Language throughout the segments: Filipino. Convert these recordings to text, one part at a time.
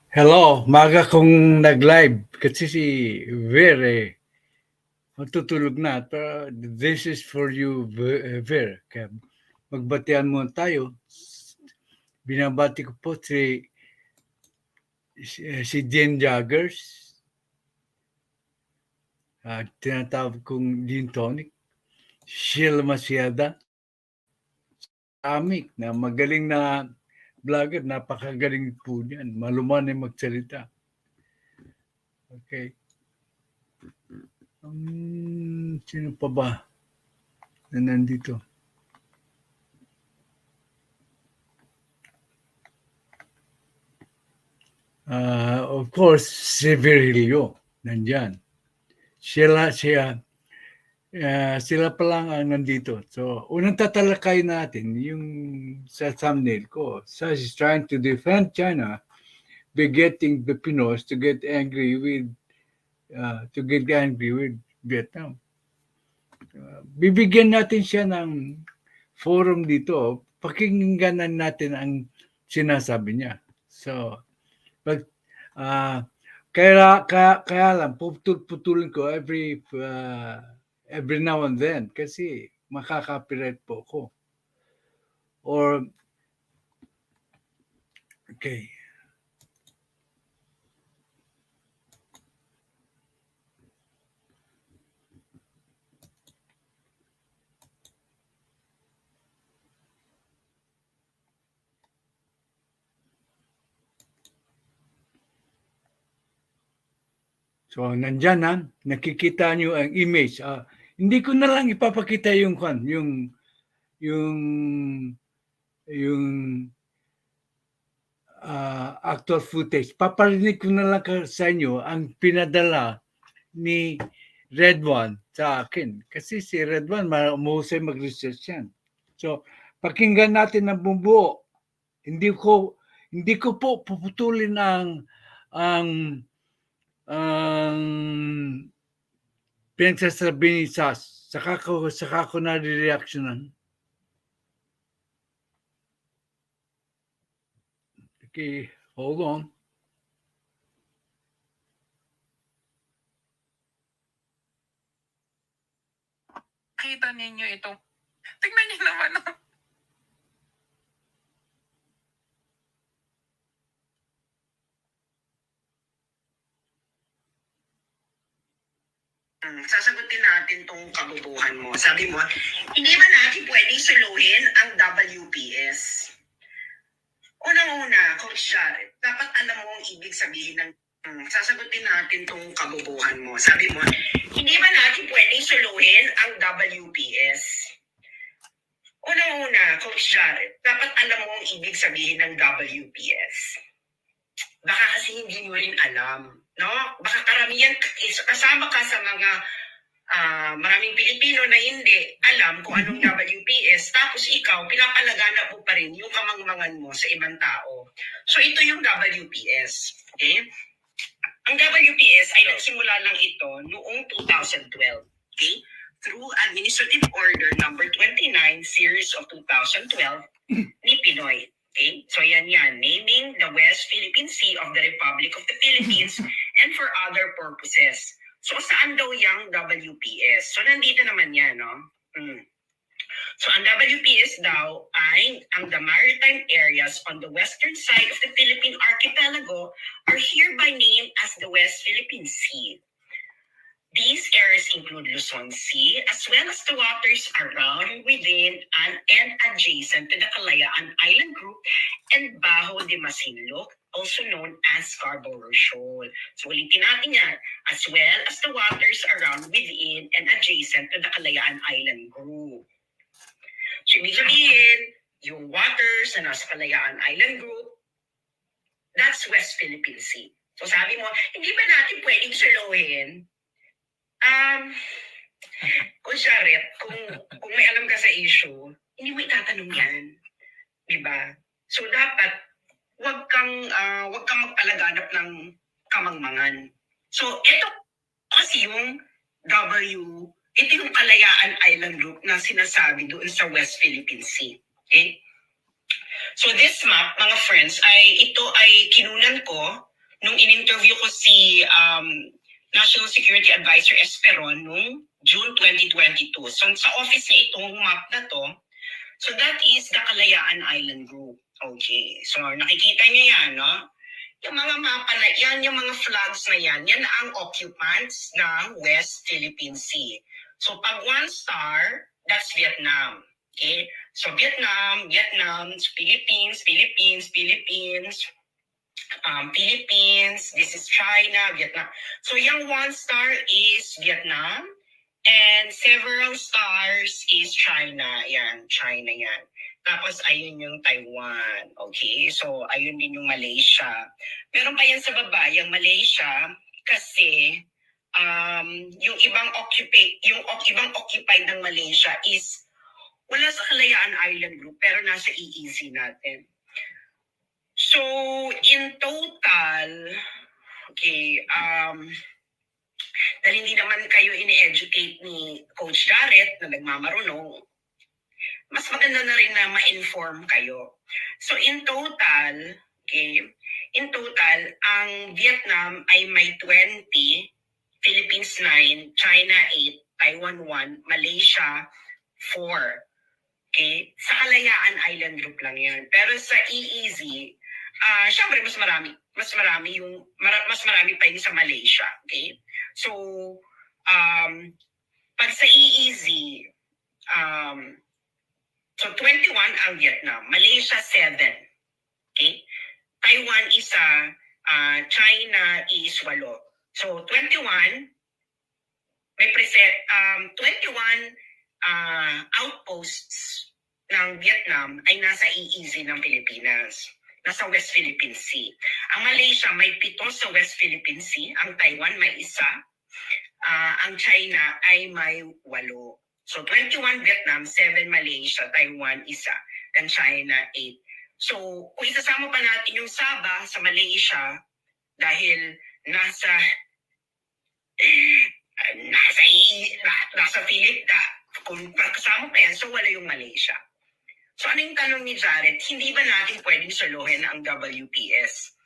Hello, maga kong nag-live kasi si Ver matutulog na. Pero this is for you, Ver. Kaya magbatian mo tayo. Binabati ko po si Jen Jaggers. Tinatawag kong Gin Tonic. Sheila Maciada. Amik na magaling na vlogger. Napakagaling po niyan. Maluman ay magsalita. Okay. Sino pa ba na nandito? Of course, si Virgilio, nandyan. Sila pa lang ang nandito. So, unang tatalakay natin, yung sa thumbnail ko, Sass is trying to defend China by getting the Pinoys to get angry with Vietnam. Bibigyan natin siya ng forum dito. Pakinggan natin ang sinasabi niya. So, kaya lang putulin ko every now and then kasi makaka-copyright po ako. Or okay. So, nandyan na, nakikita nyo ang image. Hindi ko na lang ipapakita yung yung actual footage. Paparinig ko na lang sa inyo ang pinadala ni Red One sa akin. Kasi si Red One, mahusay mag-research yan. So, pakinggan natin ang bumbuo. Hindi ko po puputulin ang pinagsasabi ni Sass. Saka ko na-reactionan. Okay, hold on. Kita ninyo ito. Tingnan niyo naman. Sasagutin natin tong kabubuhan mo. Sabi mo, hindi ba natin pwedeng suluhin ang WPS? Unang-una, Coach Jared, dapat alam mo ang ibig sabihin ng sasagutin natin tong kabubuhan mo. Sabi mo, hindi ba natin pwedeng suluhin ang WPS? Unang-una, Coach Jared, dapat alam mo ang ibig sabihin ng WPS. Baka kasi hindi mo rin alam, no? Baka karamihan, kasama ka sa mga maraming Pilipino na hindi alam kung anong WPS, tapos ikaw, pinapalaganap mo pa rin yung kamangmangan mo sa ibang tao. So ito yung WPS, okay? Ang WPS ay nagsimula lang ito noong 2012, okay? Through Administrative Order number 29, Series of 2012 ni Pinoy. Okay? So yan, naming the West Philippine Sea of the Republic of the Philippines and for other purposes. So saan daw yung WPS? So nandito naman yan, no? So ang WPS daw ay ang the maritime areas on the western side of the Philippine archipelago are hereby named as the West Philippine Sea. These areas include Luzon Sea, as well as the waters around, within, and adjacent to the Kalayaan Island Group and Bajo de Masinloc, also known as Scarborough Shoal. So ulitin natin yan, as well as the waters around, within, and adjacent to the Kalayaan Island Group. So ibig sabihin, yung waters na nasa Kalayaan Island Group, that's West Philippine Sea. So sabi mo, hindi ba natin pwedeng suluhin? Jared, kung may alam ka sa issue, hindi mo itatanong yan. Diba? So dapat, wag kang magpalaganap ng kamangmangan. So ito kasi yung ito yung Kalayaan Island Group na sinasabi doon sa West Philippine Sea. Okay? So this map, mga friends, ito ay kinunan ko nung in-interview ko si National Security Advisor Esperon noong June 2022. So sa office niya itong map na to. So that is the Kalayaan Island Group. Okay. So nakikita niyo yan, no? Yung mga mapa na yan, yung mga flags na yan ang occupants ng West Philippine Sea. So pag 1 star, that's Vietnam. Okay? So Vietnam, Philippines, this is China, Vietnam. So yung 1 star is Vietnam and several stars is China. Yan, China yan. Tapos ayun yung Taiwan. Okay, so ayun din yung Malaysia. Meron pa yan sa baba, yung Malaysia, kasi yung ibang occupied ng Malaysia is wala sa Kalayaan Island Group pero nasa EEZ natin. So, in total, okay, dahil hindi naman kayo ini-educate ni Coach Garrett na nagmamarunong, mas maganda na rin na ma-inform kayo. So, in total, ang Vietnam ay may 20, Philippines 9, China 8, Taiwan 1, Malaysia 4. Okay? Sa Kalayaan Island Group lang yan. Pero sa EEZ, syempre mas marami pa yun sa Malaysia. Okay? So, pag sa EEZ, so 21 ang Vietnam, Malaysia 7. Okay? Taiwan isa, China is 8. So 21 may 21 outposts ng Vietnam ay nasa EEZ ng Pilipinas, nasa West Philippine Sea. Ang Malaysia may 7 sa West Philippine Sea, ang Taiwan may 1, ang China ay may 8. So 21 Vietnam, 7 Malaysia, Taiwan 1, and China 8. So kung isasama pa natin yung Sabah sa Malaysia, dahil nasa Philippines, kung kasama pa yan, so wala yung Malaysia. So ano yung tanong ni Jared? Hindi ba natin pwedeng suluhin ang WPS?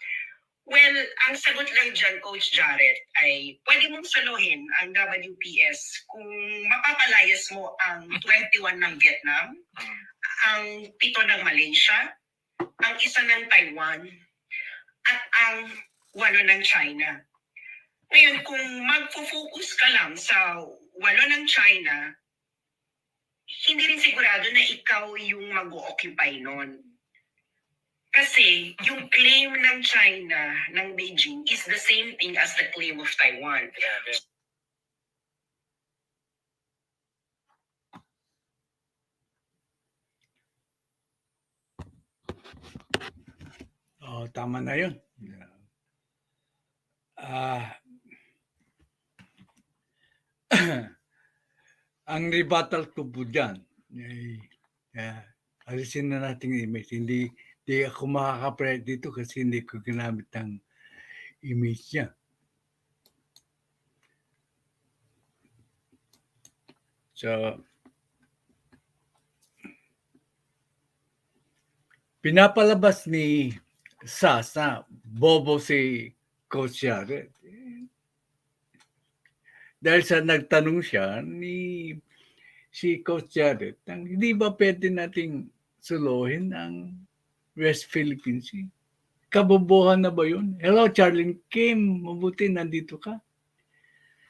Well, ang sagot lang dyan, Coach Jared, ay pwede mong suluhin ang WPS kung mapapalayas mo ang 21 ng Vietnam, ang 7 ng Malaysia, ang 1 ng Taiwan, at ang 8 ng China. Ngayon, kung magpo-focus ka lang sa 8 ng China, hindi rin sigurado na ikaw yung mag-occupy nun. Kasi yung claim ng China, ng Beijing, is the same thing as the claim of Taiwan. Oh, tama na yun. Ang rebuttal ko po dyan, alisin na natin image. Hindi ako makaka-pre dito kasi hindi ko ginamit ang image niya. So, pinapalabas ni Sass na bobo si Coach Jared. Dahil sa nagtanong siya si Coach Jared, hindi ba pwede nating suluhin ang West Philippine Sea? Kabobohan na ba yun? Hello, Charlene Kim. Mabuti, nandito ka.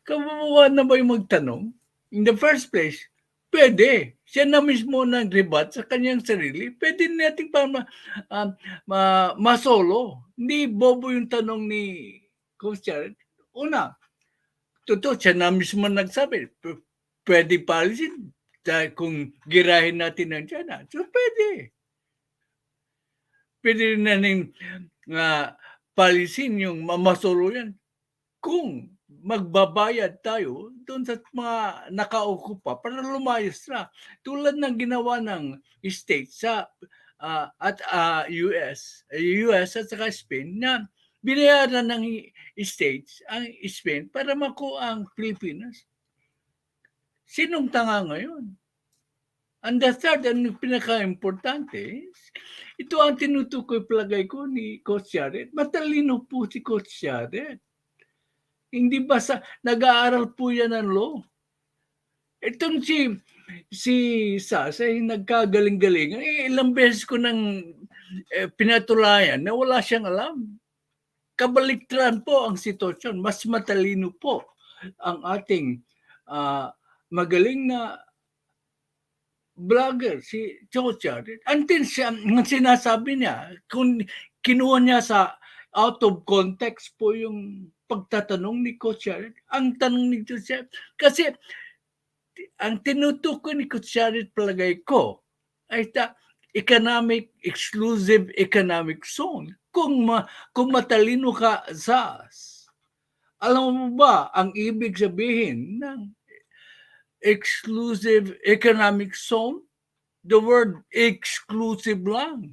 Kabobohan na ba yung magtanong? In the first place, pwede. Siya na mismo nag-rebut sa kanyang sarili. Pwede natin masolo. Hindi bobo yung tanong ni Coach Jared. Una, totoo, siya na mismo nagsabi, pwede palisin kung girahin natin ng China. So, pwede. Pwede rin natin palisin yung masolo yan kung magbabayad tayo doon sa mga nakaukupa para lumayas na. Tulad ng ginawa ng States at US at saka Spain na binayaran ng States ang Spain para makuha ang Pilipinas. Sinong tanga ngayon? And the third, ang pinaka-importante, Ito ang tinutukoy palagay ko ni Coach Jared. Matalino po si Coach Jared. Hindi ba nag-aaral po yan ng law? Itong si Sass ay nagkagaling-galing. Ilang beses ko nang pinatulayan na wala siyang alam. Kabaliktaran po ang sitwasyon. Mas matalino po ang ating magaling na vlogger, si Coach Jared. Until siya, ang sinasabi niya, kung kinuha niya sa out of context po yung pagtatanong ni Coach Jared. Ang tanong ni Coach Jared, kasi ang tinutukoy ni Coach Jared palagay ko ay exclusive economic zone. Kung matalino ka, Sass, alam mo ba ang ibig sabihin ng exclusive economic zone? The word exclusive lang.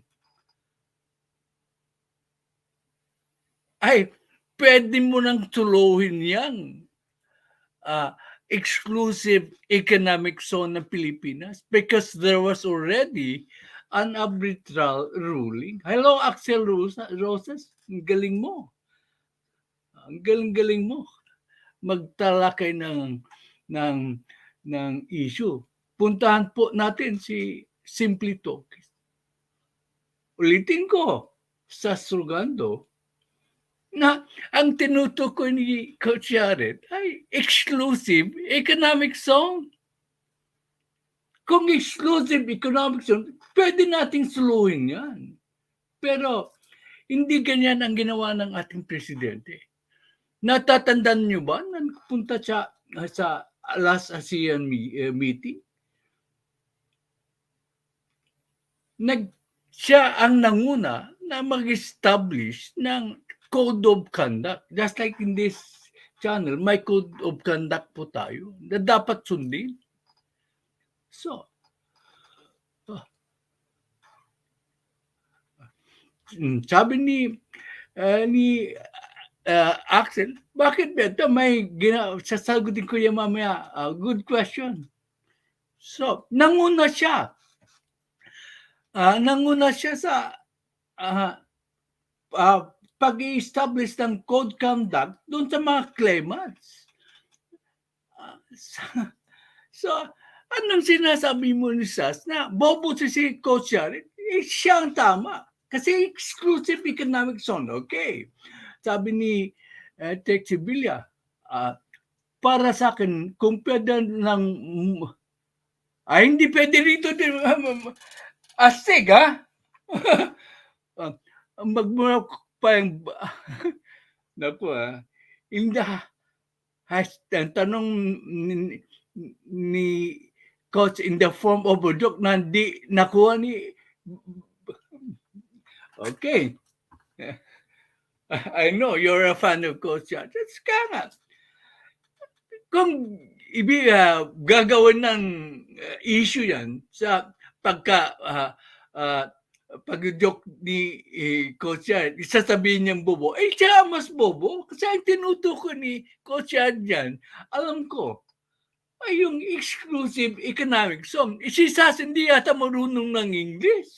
Ay, pwede mo nang tuluhin yan. Exclusive economic zone ng Pilipinas because there was already an arbitral ruling. Hello, Axel Roses. Ang galing mo. Ang galing-galing mo. Magtalakay ng issue. Puntahan po natin si Simply Talk. Ulitin ko, sa Srugando, na ang tinutukoy ni Coach Jared ay exclusive economic zone. Kung exclusive economic zone, pwede nating suluhin yan. Pero hindi ganyan ang ginawa ng ating presidente. Natatandaan nyo ba na punta siya sa last ASEAN meeting? Siya ang nanguna na mag-establish ng code of conduct. Just like in this channel, may code of conduct po tayo na dapat sundin. So, sabi ni Axel, bakit ba may sasagutin ko yan mamaya? Good question. So, nanguna siya. Nanguna siya sa pag-i-establish ng code conduct doon sa mga claimants. So, anong sinasabi mo ni Sass na bobo si Coach Jared? Siya ang tama. Kasi exclusive economic zone, okay. Sabi ni Tex Sibilia, para sa akin, kung pwede ng hindi pwede rito astig, ha? Magmula pa yung naku, ang tanong ni Coach in the form of a joke na hindi nakuha ni okay. I know you're a fan of Coach Jared. That's kaya. Kung gagawin ng issue yan sa pag-joke ni Coach Jared, isasabihin niyang bobo, siya mas bobo. Kasi ang tinutukoy ni Coach Jared yan, alam ko, ay yung exclusive economic zone. Si Sass hindi yata marunong ng English.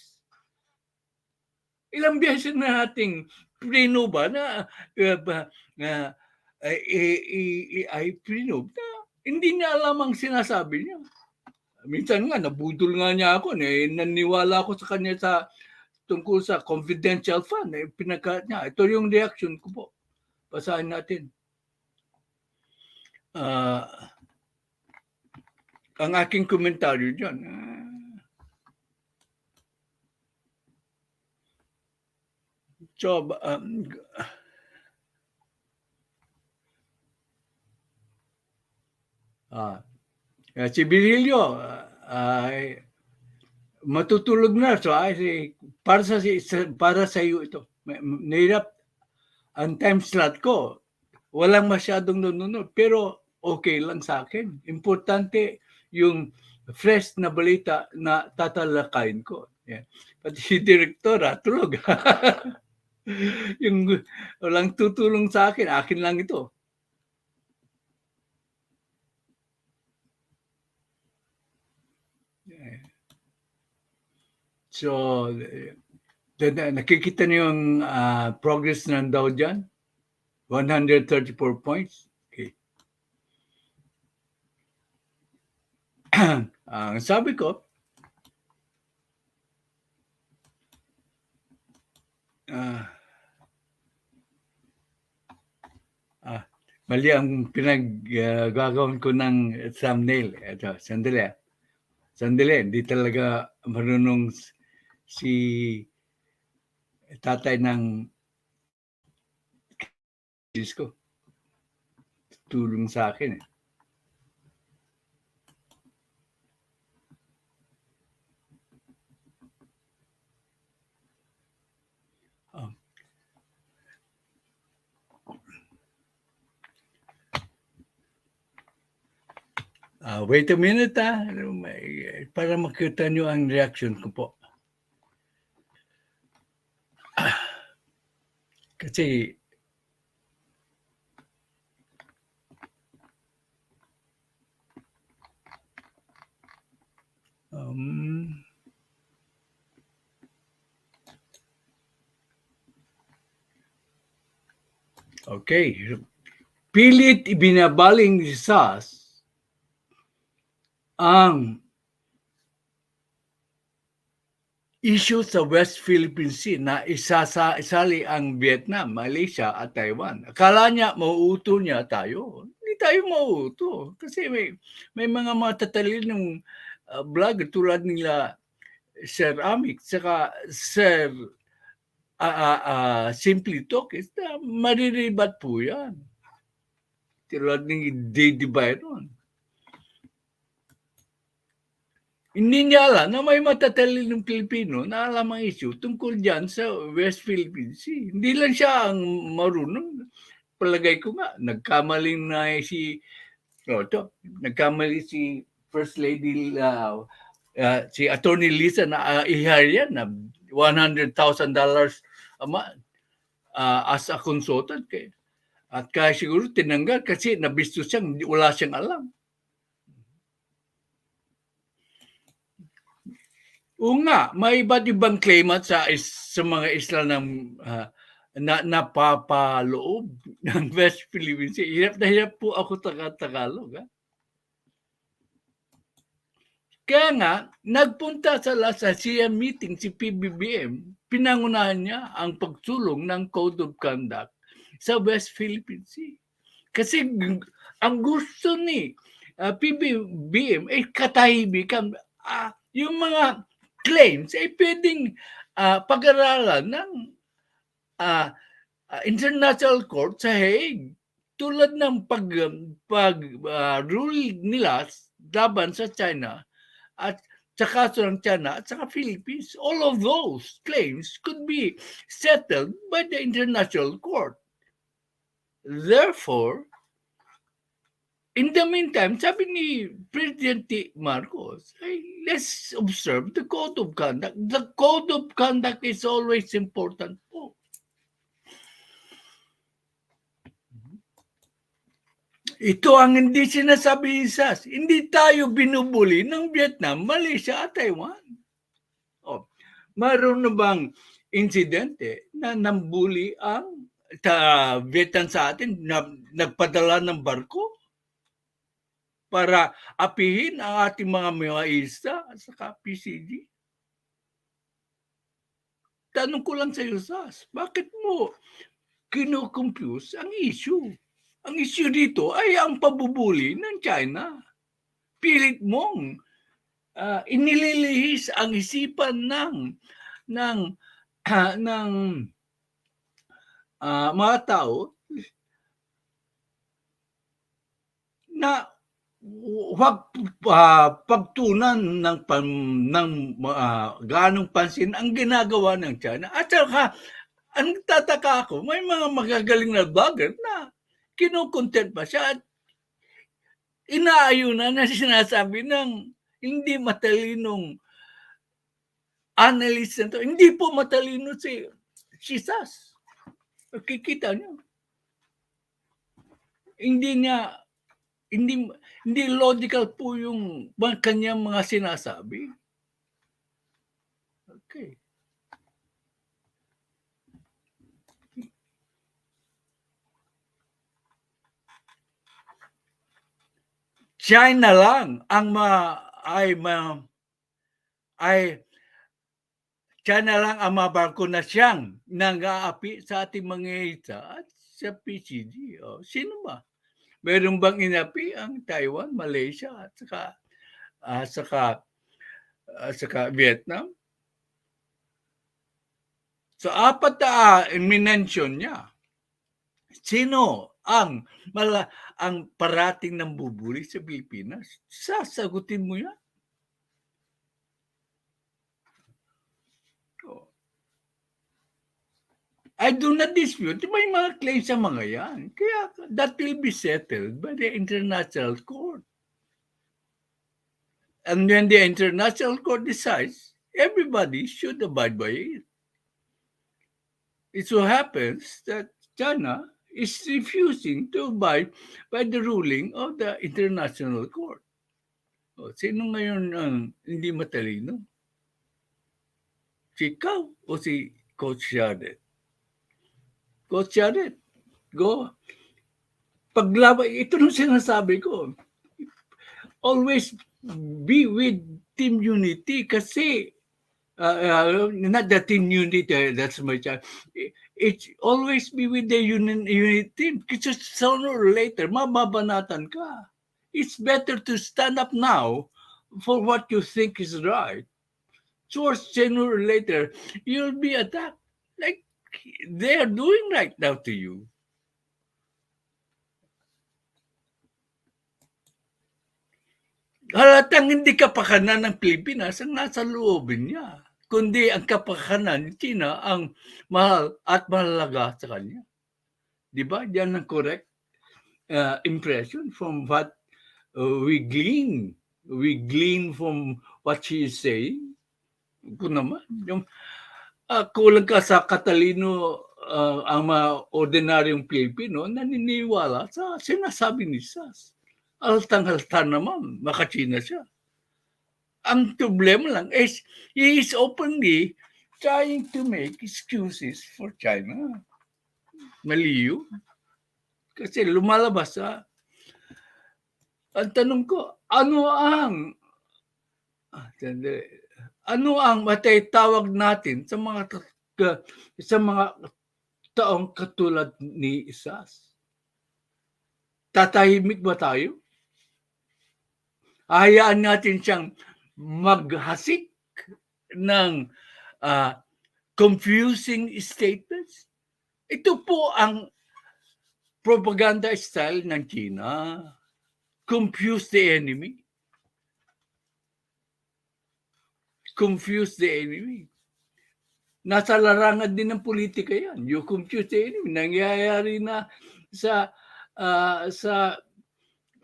Ilang beses na nating prinoba na ay prinob na hindi niya alam ang sinasabi niya. Minsan nga, nabudol nga niya ako. Naniwala ako sa kanya tungkol sa confidential fund. Pinagkaat niya. Ito yung reaction ko po. Basahin natin. Ang aking komentaryo dyan. So, si Virilio matutulog na. So, para sa iyo ito. Nahirap ang time slot ko. Walang masyadong nanonood. Pero okay lang sa akin. Importante yung fresh na balita na tatalakayin ko. Yeah. Pati si Direktora, tulog. Yung walang tutulong sa akin lang ito. So, Nakikita niyo yung progress ng Dow dyan? 134 points. Okay. Ang sabi ko, mali ang gagawin ko ng thumbnail. Ito, sandali. Hindi talaga marunong si tatay ng Diyos ko. Tulong sa akin eh. Wait a minute para makita nyo ang reaction ko po. Kasi okay. Pilit ibinabaling ni Sass ang issue sa West Philippine Sea na isali ang Vietnam, Malaysia at Taiwan. Akala niya mauuto niya tayo. Hindi tayo mauuto kasi may mga matatalinong vlogger tulad nila Sir Amik saka Sir Simply Talk na mariribat po yan. Tulad ng Didi Byron. Hindi niya alam na may matatalinong Pilipino na alam ang issue tungkol dyan sa West Philippine Sea. Hindi lang siya ang marunong. Palagay ko nga, nagkamali si First Lady si Attorney Lisa na i-hire yan na $100,000 a month as a consultant. At kaya siguro tinanggal kasi nabisto siyang wala siyang alam. Oo nga, may iba't ibang claimant sa mga isla ng napapaloob ng West Philippines. Hirap na hirap po ako Tagalog. Kaya nga, nagpunta sa SIAM meeting si PBBM, pinangunahan niya ang pagsulong ng Code of Conduct sa West Philippine Sea. Kasi ang gusto ni PBBM ay katahimikan. Yung mga claims ay pwedeng pag-aralan ng International Court sa Hague. Tulad ng pag-rule nila laban sa China at sa kaso ng China at sa Philippines. All of those claims could be settled by the International Court. Therefore, in the meantime, sabi ni President Marcos, let's observe the Code of Conduct. The Code of Conduct is always important po. Ito ang hindi sinasabi ni Sass. Hindi tayo binubuli ng Vietnam, Malaysia at Taiwan. Mayroon na bang insidente na nambuli ang Vietnam sa atin na nagpadala ng barko para apihin ang ating mga isla at saka PCG? Tanong ko lang sa iyo, Sass, bakit mo kino-confuse ang issue? Ang issue dito ay ang pabubuli ng China. Pilit mong inililihis ang isipan ng mga tao na huwag pagtunan ng ganong pansin ang ginagawa ng China. At saka, ang tataka ako, may mga magagaling na vlogger na kinukontent pa siya at inaayunan na sinasabi ng hindi matalinong analyst na to. Hindi po matalino si Sass. Kikita niyo. Hindi logical po yung kanyang mga sinasabi. Okay. China lang ang ay China lang ang mabarko na siyang nang-aapi sa ating mga ita at sa PCG. Sino ba? Meron bang inapi ang Taiwan, Malaysia at saka Vietnam? So apat na minention niya. Sino ang parating ng bubuli sa Pilipinas? Sasagutin mo yan. I do not dispute. May mga claims sa mga yan. Kaya that will be settled by the International Court. And when the International Court decides, everybody should abide by it. It so happens that China is refusing to abide by the ruling of the International Court. Sino ngayon ang hindi matalino? Si ikaw o si Coach Jared? Coach Jared, go. Paglaban, ito nung sinasabi ko. Always be with team unity kasi not the team unity, that's my child. It's always be with the unit team kasi sooner or later, mababanatan ka. It's better to stand up now for what you think is right. So sooner or later, you'll be attacked like they are doing right now to you. Halatang hindi kapakanan ng Pilipinas ang nasa loobin niya, kundi ang kapakanan ni China ang mahal at mahalaga sa kanya. Di ba? Yan ang correct impression from what we glean. We glean from what she is saying. Kung naman, yung kulang ka sa katalino ang mga ordinaryong Pilipino naniniwala sa sinasabi ni Sass. Haltang-halta naman, makachina siya. Ang problema lang is he is openly trying to make excuses for China. Mali yun. Kasi lumalabas ang tanong ko, ano ang matatawag natin sa mga taong katulad ni Sass? Tatahimik ba tayo? Hayaan natin siyang maghasik ng confusing statements? Ito po ang propaganda style ng China. Confuse the enemy. Confuse the enemy. Nasa larangan din ng politika yan. You confuse the enemy. Nangyayari na sa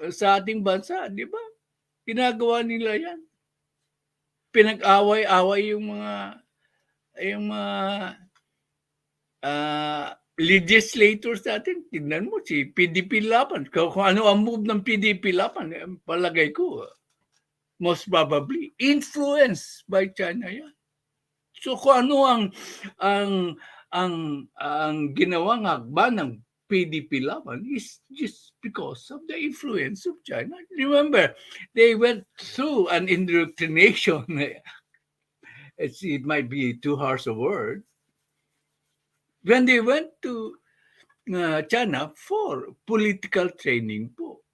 ating bansa, di ba? Ginagawa nila yan. Pinag-away-away yung mga legislators natin. Tignan mo, si PDP Laban. Kung ano ang move ng PDP Laban, palagay ko, most probably, influenced by China yan. So kung ano ang ginawang hakbang ng PDP Laban is just because of the influence of China. Remember, they went through an indoctrination. It might be too harsh a word. When they went to China for political training po.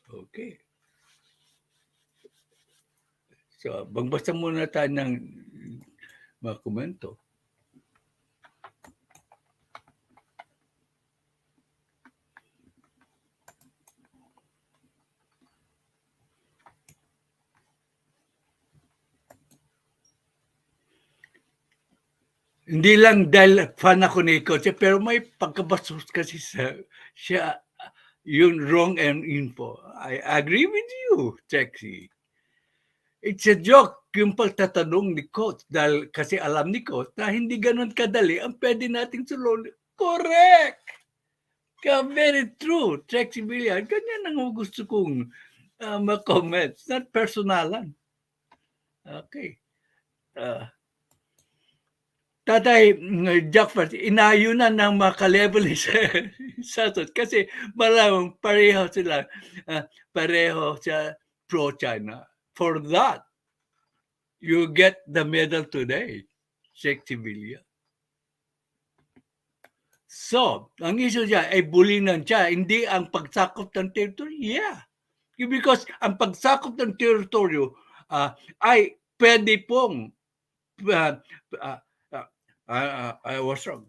Okay. So, magbasa muna tayo ng mga komento. Hindi lang dahil fan ako ni Coach, pero may pagkabastos kasi siya yung wrong and info. I agree with you, Chexy. It's a joke yung pagtatanong ni Coach dahil kasi alam ni Coach na hindi ganun kadali ang pwede nating sulod. Correct! Very true, Chexy Villar. Ganyan ang gusto kong ma-comments, not personalan. Okay. Tatay Jackford, inayunan ng mga ka-level ni Sassot kasi malamang pareho sila, pareho sa pro-China. For that, you get the medal today, Sexy Villa. So, ang issue niya ay bullying ng China, hindi ang pagsakop ng territory. Yeah. Because ang pagsakop ng teritoryo ay pwede pong I was wrong.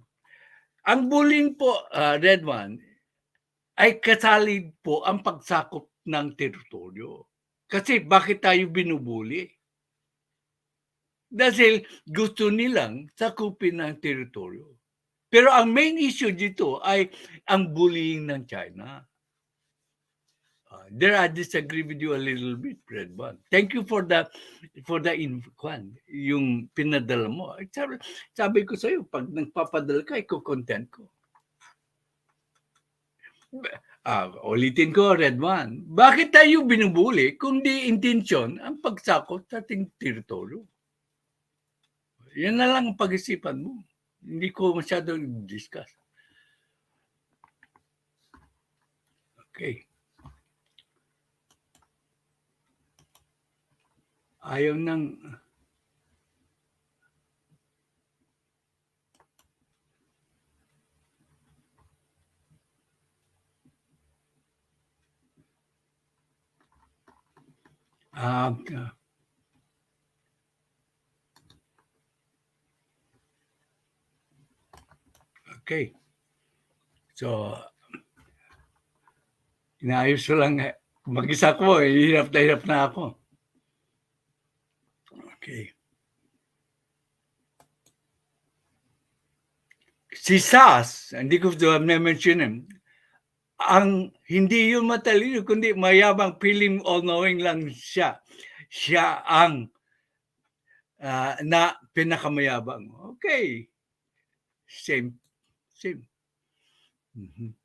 Ang bullying po, Red One, ay kasali po ang pagsakop ng teritoryo. Kasi bakit tayo binubuli? Dahil gusto nilang sakupin ng teritoryo. Pero ang main issue dito ay ang bullying ng China. There I disagree with you a little bit, Red One. Thank you for the yung pinadala mo. Sabi ko sa iyo, pag nagpapadala ka, iko-content ko. Ulitin ko, Red One. Bakit tayo binubuli kung di intensyon ang pagsakot sa ating teritoryo? Yan na lang ang pag-isipan mo. Hindi ko masyado discuss. Okay. Ayaw ng... okay. So, inaayos ko lang. Mag-isa ko, hirap na ako. Okay. Si Sass, hindi ko na-mention him, ang hindi yung matalino, kundi mayabang, feeling all-knowing lang siya. Siya ang na pinakamayabang. Okay. Same. Mm-hmm.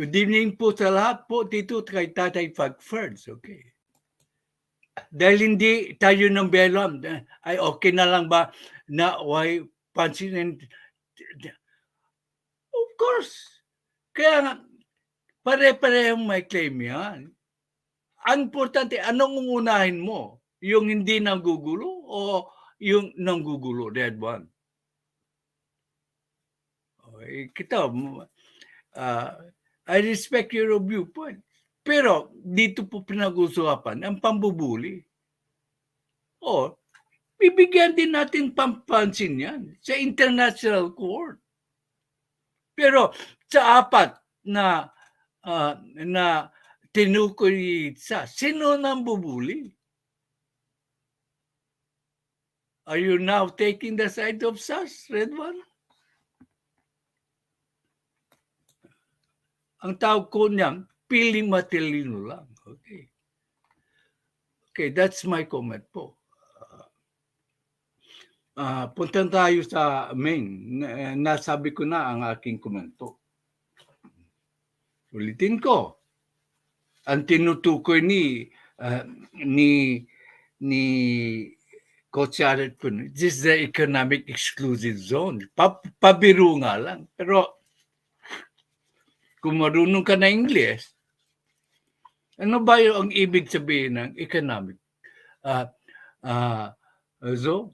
Good evening po sa lahat po dito kay Tatay Fagfords. Okay. Dahil hindi tayo ng belon, ay okay na lang ba na why pansinin? Of course. Kaya nga, pare-parehong may claim yan. Ang importante, anong uunahin mo? Yung hindi nanggugulo o yung nanggugulo, Red One? Okay, kita, I respect your viewpoint. Pero dito po pinag-usapan ang pambubuli. O, bibigyan din natin pampansin yan sa international court. Pero sa apat na tinukoy sa, sino nang bubuli? Are you now taking the side of Sass, Red One? Ang tawag ko niyan, piling matalino lang. Okay. Okay, that's my comment po. Punta tayo sa main. Nasabi ko na ang aking komento. Ulitin ko. Ang tinutukoy ni Coach Jared Pinoy, this is the economic exclusive zone. Pabiro nga lang. Pero kung marunong ka na English, ano ba yung ang ibig sabihin ng economic zone?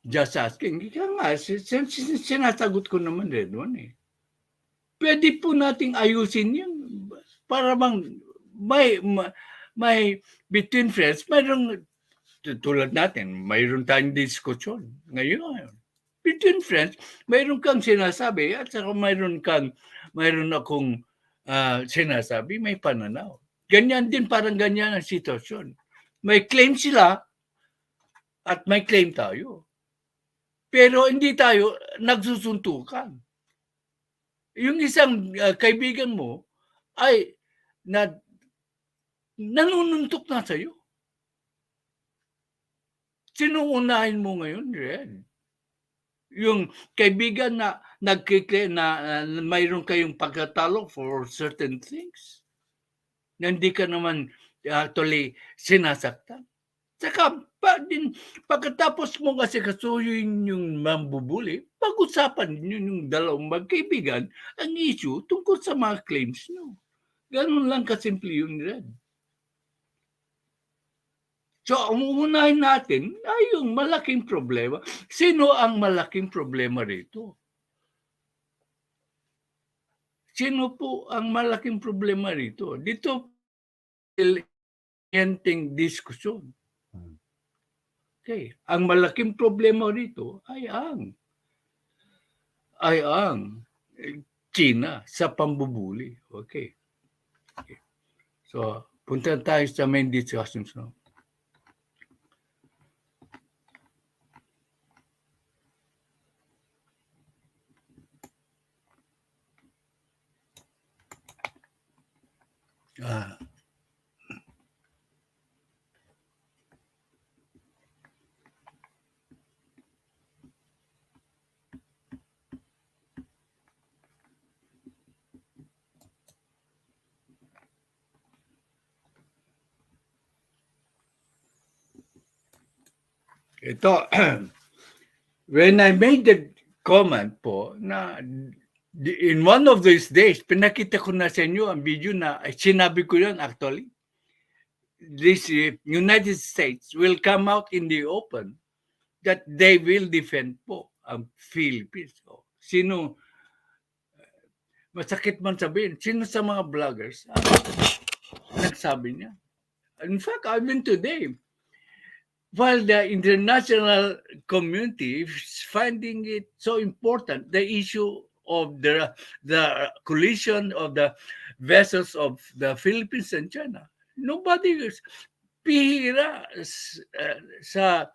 Just asking. Kaya nga, sinasagot ko naman rin doon eh. Pwede po nating ayusin yun. Para bang may between friends, mayroong tulad natin, mayroon tayong diskusyon ngayon. Between friends, mayroon kang sinasabi at saka mayroon akong sinasabi, may pananaw. Ganyan din, parang ganyan ang sitwasyon. May claim sila at may claim tayo. Pero hindi tayo nagsusuntukan. Yung isang kaibigan mo ay nanununtok na sa'yo. Sino unahin mo ngayon, Red? yung kaibigan na na mayroon kayong pagkatalo for certain things na hindi ka naman actually sinasaktan. Saka pagkatapos mo kasi kasuyin yung mambubuli, pag-usapan niyo yung dalawang magkaibigan ang issue tungkol sa mga claims nyo. Ganun lang kasimple yung Red. So, ang uunahin natin ay yung malaking problema. Sino ang malaking problema rito? Sino po ang malaking problema rito? Dito, yenting diskusyon. Okay. Ang malaking problema rito ay ang China sa pambubuli. Okay. So, punta tayo sa main discussions. No? Ito, when I made the comment po na in one of these days, pinakita ko na sa inyo ang video na sinabi ko yun actually. This United States will come out in the open that they will defend po ang Philippines. Sino, masakit man sabihin, sino sa mga vloggers nagsabi niya? In fact, even today, while the international community is finding it so important, the issue of the collision of the vessels of the Philippines and China, nobody is pihira sa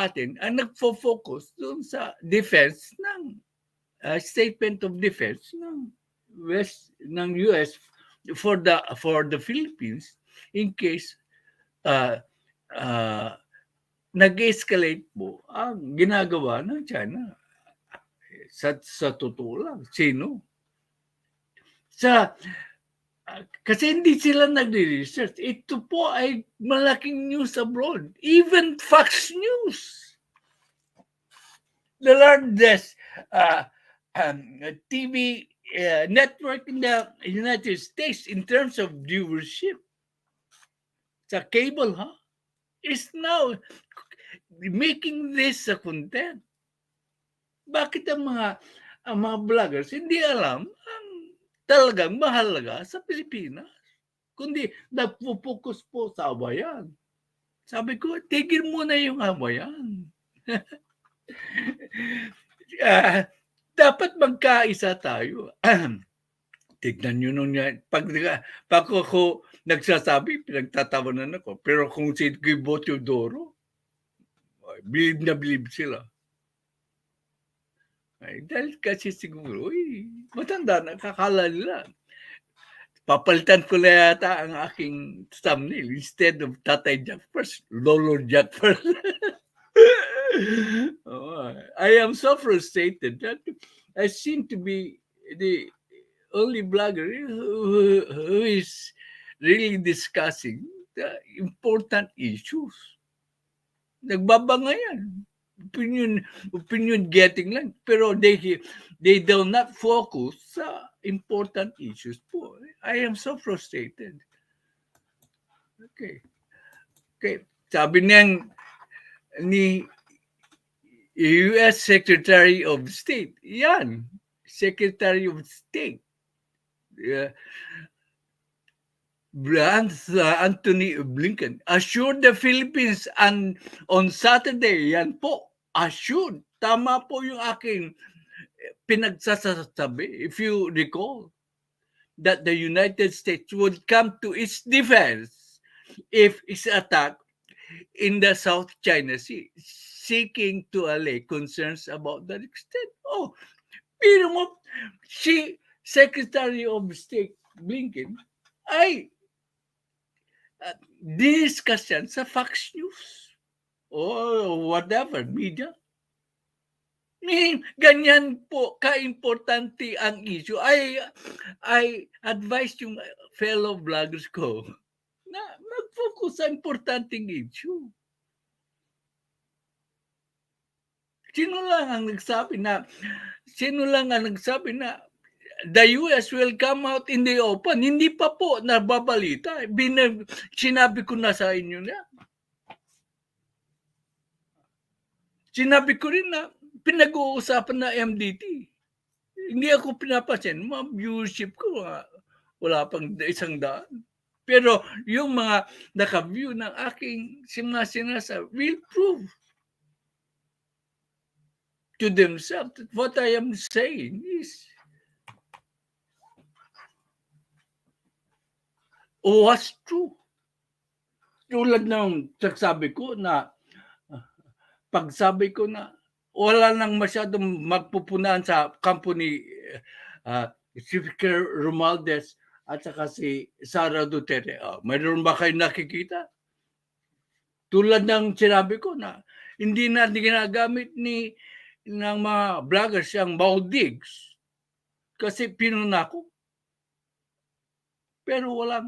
atin ang nagfo-focus doon sa defense ng statement of defense ng US for the Philippines in case nag-escalate po ang ginagawa ng China. Sa totoo lang, sino? Kasi hindi sila nagre-research. Ito po ay malaking news abroad. Even Fox News, the largest TV network in the United States in terms of viewership, sa cable, is now making this a content. Bakit ang mga vloggers hindi alam ang talagang mahalaga sa Pilipinas? Kundi nagpo-focus po sa awayan. Sabi ko, tigil muna yung awayan. Dapat magkaisa tayo. Tignan nyo nung yan. Pag ako nagsasabi, pinagtatawanan ako. Pero kung si Giboto Doro, bilib na bilib sila. Ay, dahil kasi siguro, matanda na, kakala nila. Papalitan ko na yata ang aking thumbnail. Instead of Tatay Jack first, Lolo Jack first. I am so frustrated that I seem to be the only blogger who is really discussing the important issues. Nagbabanga yan. Opinion getting lang. Pero they do not focus sa important issues po. I am so frustrated. Okay. Sabi ni US Secretary of State, yan, Secretary of State, Anthony Blinken, assured the Philippines on Saturday, yan po, assured. Tama po yung aking pinagsasabi, if you recall, that the United States would come to its defense if it's attacked in the South China Sea, seeking to allay concerns about that extent. Pero mo, si Secretary of State Blinken ay discuss yan sa Fox News or whatever media. Ganyan po ka-importante ang issue. I advise yung fellow vloggers ko na mag-focus sa importanteng issue. Sino lang ang nagsabi na the US will come out in the open? Hindi pa po nababalita. Sinabi ko na sa inyo na. Sinabi ko rin na pinag-uusapan na MDT. Hindi ako pinapansin. Mga viewership ko, wala pang 100. Pero yung mga naka-view ng aking sinasabi will prove to themselves that what I am saying was true. Tulad ng pagsabi ko na wala nang masyadong magpupunaan sa kampo ni Speaker Romualdez at saka si Sara Duterte. Mayroon ba kayo nakikita? Tulad ng sinabi ko na hindi na ginagamit ng mga vloggers yung Maldives kasi pinunako. Pero wala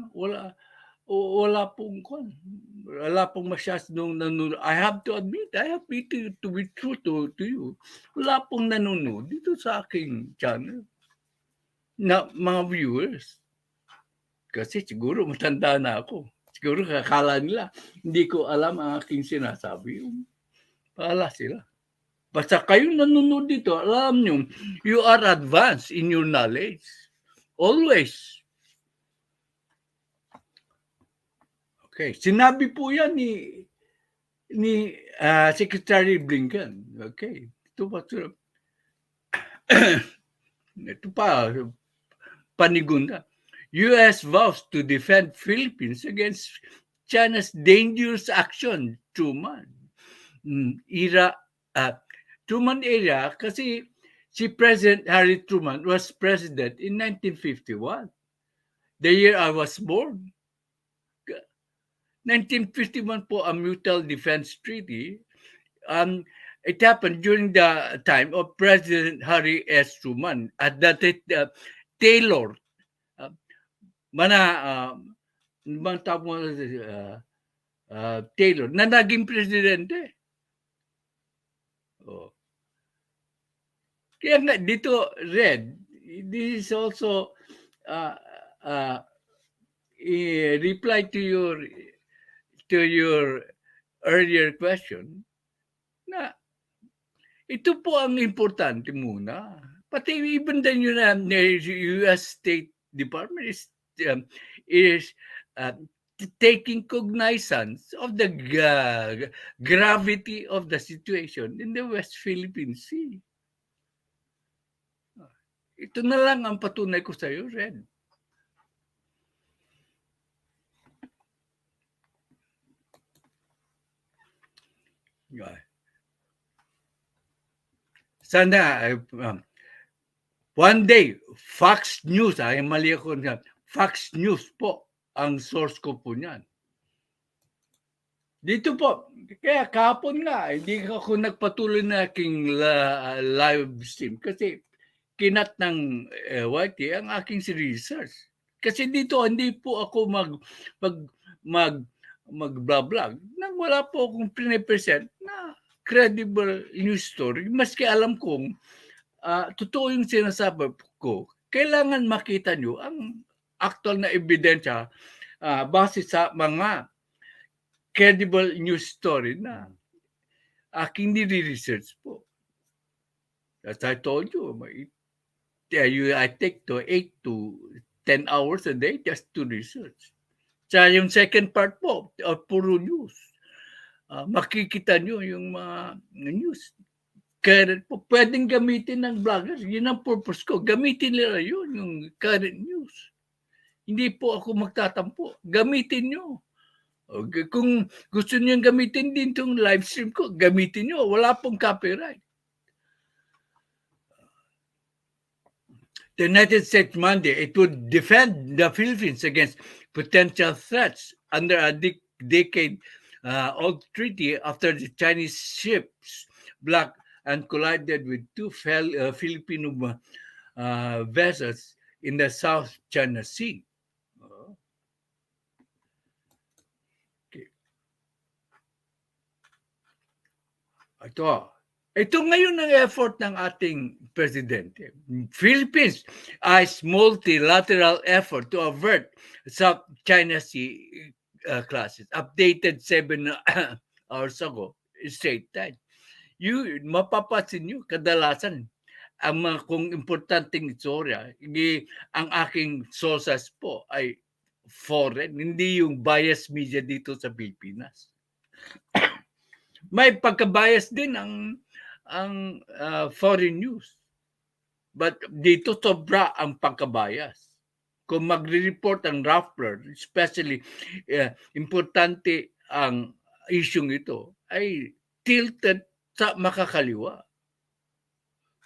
pong masyadong nanonood. I have to be true to you. Wala pong nanonood dito sa aking channel na mga viewers. Kasi siguro matanda na ako. Siguro kakala nila, hindi ko alam ang aking sinasabi. Paala sila. Basta kayo nanonood dito, alam nyo, you are advanced in your knowledge. Always. Okay. Sinabi po yan ni Secretary Blinken. Okay. Ito pa, panigunda. U.S. vows to defend Philippines against China's dangerous action. Truman era kasi si President Harry Truman was president in 1951. The year I was born. 1951 po ang Mutual Defense Treaty. It happened during the time of President Harry S. Truman at that Taylor Taylor na naging presidente. Kaya nga dito Red, this is also reply to your earlier question na ito po ang importante muna. Pati even the U.S. State Department is taking cognizance of the gravity of the situation in the West Philippine Sea. Ito na lang ang patunay ko sa iyo, Red. Sana one day Fox News, mali ako na, Fox News po ang source ko po niyan. Dito po, kaya kahapon nga, hindi ako nagpatuloy na aking live stream kasi kinat ng YT ang aking research. Kasi dito, hindi po ako mag-vlog nang wala po akong pinipresent na credible news story. Maski alam kong totoo yung sinasabi ko, kailangan makita nyo ang actual na ebidensya base sa mga credible news story na aking nire-research po. As I told you, I take 8 to 10 hours a day just to research. Sa yung second part po, puro news. Makikita nyo yung mga news. Current po, pwedeng gamitin ng vloggers. Yun ang purpose ko. Gamitin nila yun, yung current news. Hindi po ako magtatampo. Gamitin nyo. Kung gusto nyo gamitin din itong live stream ko, gamitin nyo. Wala pong copyright. The United States Monday, it would defend the Philippines against potential threats under a decade-old treaty after the Chinese ships blocked and collided with two Filipino vessels in the South China Sea. Oh, okay. Ito ngayon ang effort ng ating presidente. Philippines eyes multilateral effort to avert South China Sea crisis. Updated 7 hours ago, straight time. Mapapansin nyo, kadalasan, ang mga kung importanteng istorya, ang aking sources po ay foreign, hindi yung bias media dito sa Pilipinas. May pagka-bias din ang foreign news. But dito sobra ang pagka-bias. Kung magre-report ang Rappler, especially importante ang isyung ito, ay tilted sa makakaliwa.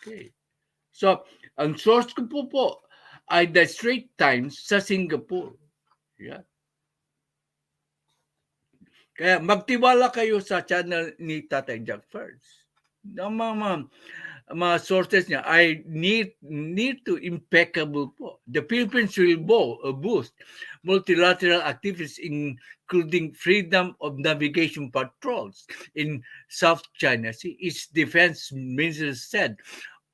Okay. So, ang source ko po ay The Straits Times sa Singapore. Yeah. Kaya magtiwala kayo sa channel ni Tatay Jack first. Ang mga sources niya ay need to impeccable po. The Philippines will boost multilateral activities including freedom of navigation patrols in South China Sea. Its defense minister said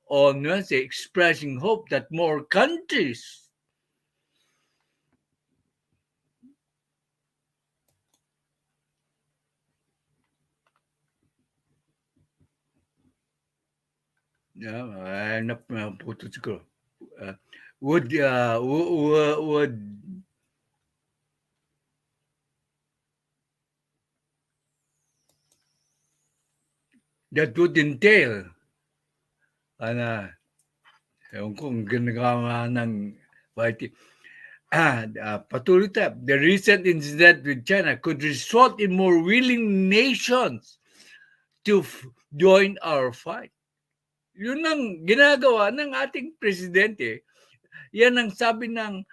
on Wednesday, expressing hope that more countries naputo siguro. Would that would entail ewan ko kung ginagawa ng YT. Patuloy tayo. The recent incident with China could result in more willing nations to join our fight. Yun ang ginagawa ng ating presidente. Yan ang sabi ng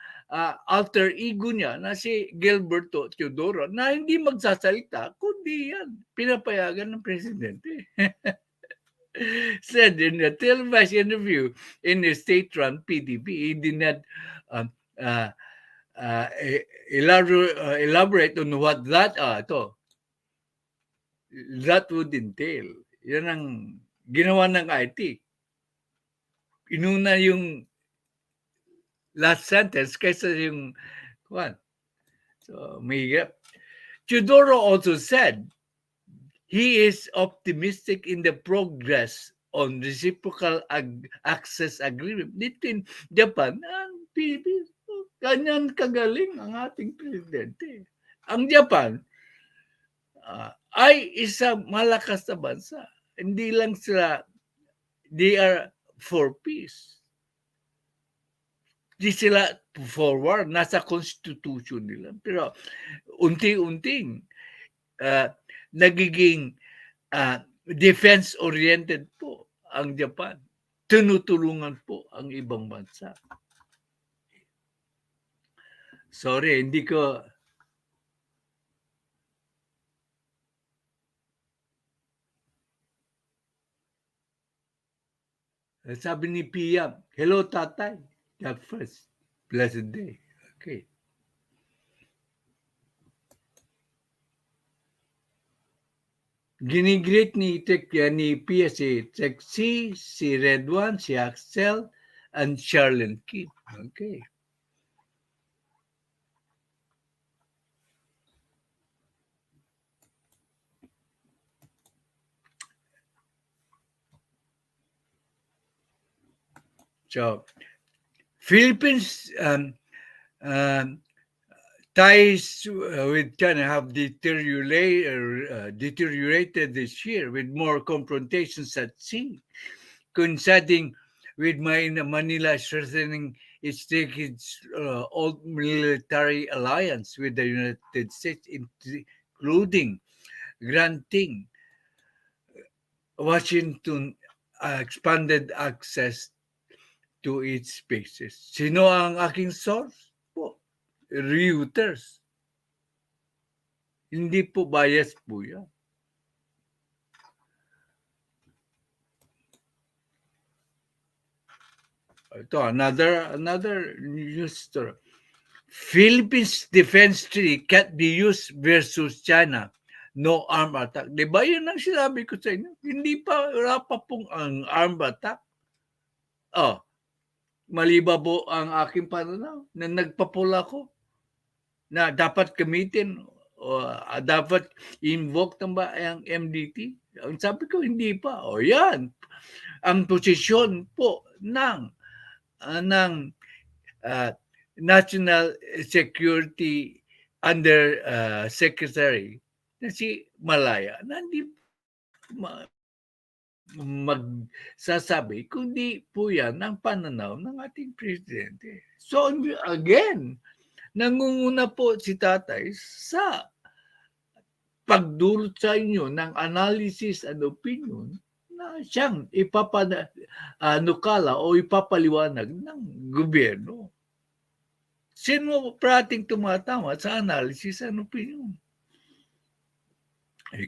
alter ego niya na si Gilberto Teodoro na hindi magsasalita, kundi yan, pinapayagan ng presidente. Said in a televised interview in the state-run PDP, he did not elaborate on what that would entail. Yan ang ginawa ng IT. Inuna yung last sentence kaysa yung one. So, Teodoro also said he is optimistic in the progress on reciprocal access agreement between Japan and Philippines. Ganyan kagaling ang ating presidente. Ang Japan ay isang malakas na bansa. Hindi lang sila, they are for peace. Di sila for war, nasa constitution nila. Pero unti-unting nagiging defense-oriented po ang Japan. Tinutulungan po ang ibang bansa. Sorry, hindi ko... Sabi ni Pia, hello tatay. That first blessed day. Okay. Ginigreet ni Pia si Trixie, si Redwan, si Axel, and Charlene Kim. Okay. So, Philippines ties with China have deteriorated this year with more confrontations at sea, coinciding with Manila strengthening its decades-old military alliance with the United States, including granting Washington expanded access to its spaces. Sino ang aking source? Po, Reuters. Hindi po bias po yan. Ito, another news story. Philippines Defense Treaty can't be used versus China. No arm attack. Di ba yun ang sinabi ko sa inyo? Hindi pa, wala pa pong ang arm attack. Oh, mali ba po ang aking pananaw na nagpapula ko na dapat gamitin o dapat invoke ng ba ang MDT? Ang sabi ko, hindi pa. O yan, ang posisyon po ng uh, National Security Under Secretary na si Malaya na hindi magsasabi kundi po yan ang pananaw ng ating presidente. So again, nangunguna po si Tatay sa pagdulot sa inyo ng analysis and opinion na siyang ipapanukala o ipapaliwanag ng gobyerno. Sino prating tumatama sa analysis and opinion?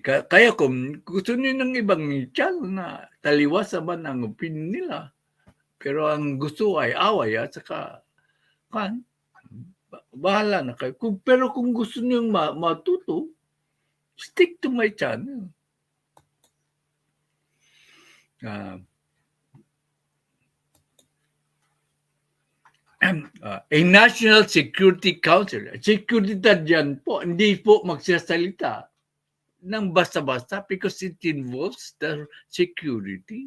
Kaya kung gusto niyo ng ibang channel na taliwas naman ang opinion nila, pero ang gusto ay away at saka bahala na kayo. Pero kung gusto niyo matuto, stick to my channel. A National Security Council. Security dyan po, hindi po magsasalita ng basta-basta because it involves the security.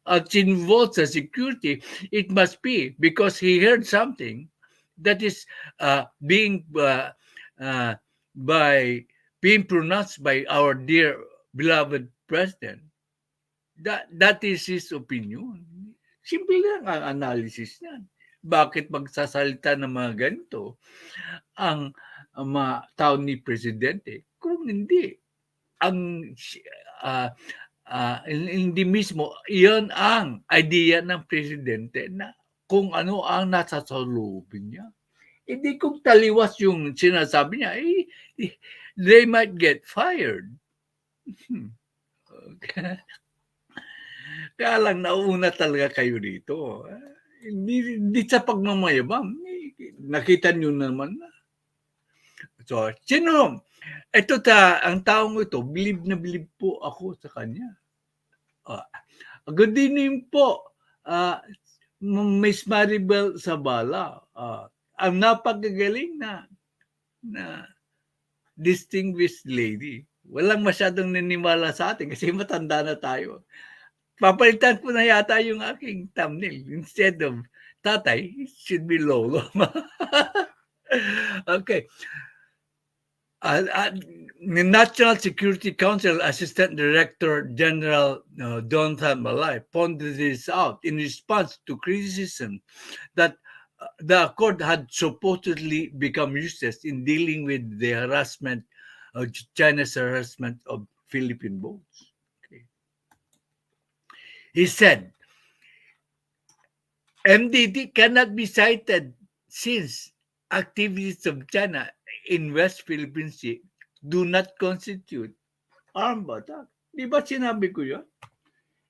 At involves the security, it must be because he heard something that is being pronounced by our dear beloved president. That is his opinion. Simple lang ang analysis niyan. Bakit magsasalita ng mga ganito ang mga tao ni Presidente? Kung hindi, ang hindi mismo, iyon ang idea ng Presidente na kung ano ang nasa salubin niya. Hindi kung taliwas yung sinasabi niya, they might get fired. Okay. Kaya lang, nauna talaga kayo dito. Hindi sa pagmamayabang. Nakita nyo naman na. So, sino? Ito ang taong ito, believe na believe po ako sa kanya. Good evening po, Miss Maribel Sabala. Ang napagagaling na distinguished lady. Walang masyadong naniniwala sa atin kasi matanda na tayo. Papalitan ko na yata yung aking thumbnail. Instead of Tatay, it should be Lolo. Okay. The National Security Council Assistant Director General Donald Malay pointed this out in response to criticism that the accord had supposedly become useless in dealing with the harassment of China's harassment of Philippine boats. Okay. He said, MDT cannot be cited since activities of China in West Philippine Sea do not constitute armed attack. Di ba sinabi ko yun?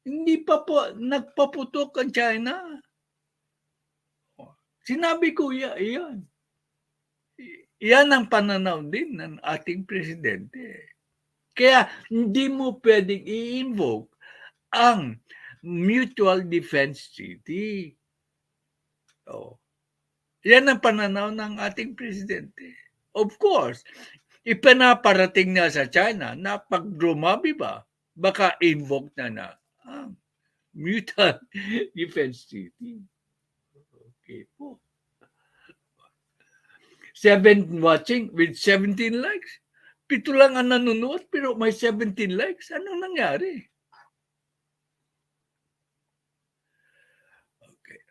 Hindi pa po nagpaputok ang China. Sinabi ko yan. Yan ang pananaw din ng ating presidente. Kaya hindi mo pwedeng i-invoke ang Mutual Defense Treaty. Yan ang pananaw ng ating presidente. Of course, ipanaparating na sa China na pag dumabi ba, baka invoke na ang Mutual Defense Treaty. Okay po. 7 watching with 17 likes. 7 lang ang nanonood pero may 17 likes. Anong nangyari? Okay.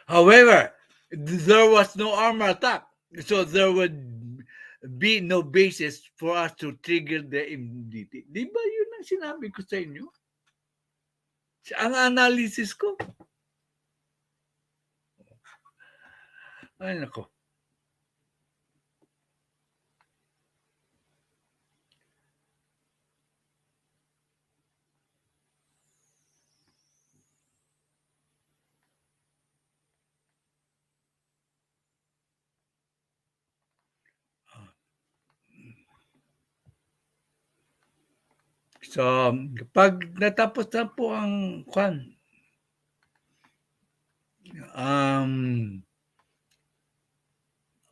However, there was no armor attack. So there would be no basis for us to trigger the immunity. Di ba yun ang sinabi ko sa inyo? Ang analysis ko. Ay, nako. So, pag natapos na po ang um,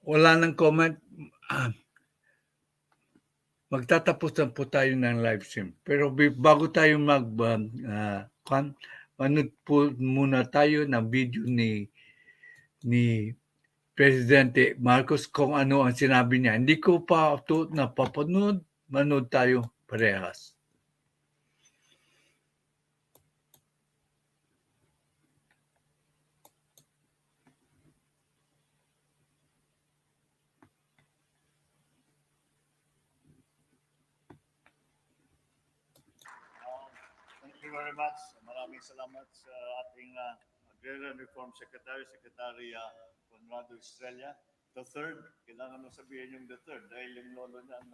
wala nang comment, ah, magtatapos na po tayo ng live stream. Pero bago tayo manood po muna tayo ng video ni Presidente Marcos kung ano ang sinabi niya. Hindi ko pa ito napapanood, manood tayo parehas. Thank you very much. Maraming salamat sa ating Agrarian Reform Secretary Conrado Estrella. The third, kailangan mo sabihin yung the third dahil yung lolo niya ang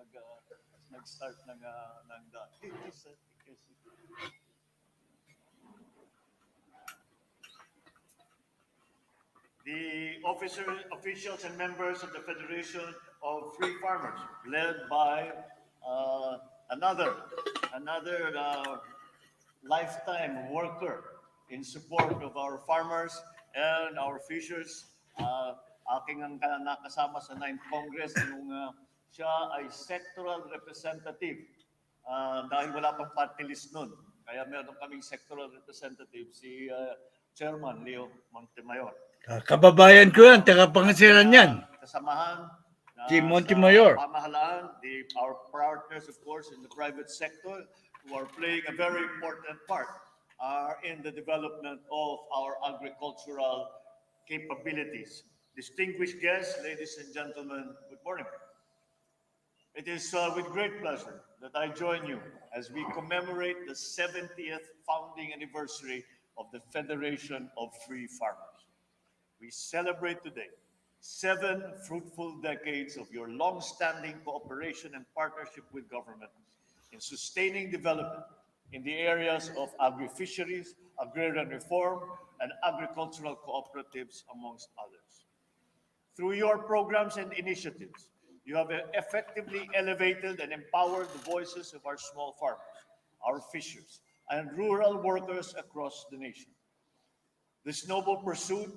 nag-start ng the officials and members of the Federation of Free Farmers, led by another lifetime worker in support of our farmers and our fishers. Aking ang nakasama sa 9th Congress nung siya ay sectoral representative dahil wala pang party list nun. Kaya meron kaming sectoral representative, si Chairman Leo Montemayor. Kababayan ko yan, taga-Pangasinan yan. Kasamahan Si Montemayor. Pamahalaan, our partners, of course, in the private sector who are playing a very important part in the development of our agricultural capabilities. Distinguished guests, ladies and gentlemen, good morning. It is with great pleasure that I join you as we commemorate the 70th founding anniversary of the Federation of Free Farmers. We celebrate today 7 fruitful decades of your long-standing cooperation and partnership with government in sustaining development in the areas of agri-fisheries, agrarian reform, and agricultural cooperatives, amongst others. Through your programs and initiatives, you have effectively elevated and empowered the voices of our small farmers, our fishers, and rural workers across the nation. This noble pursuit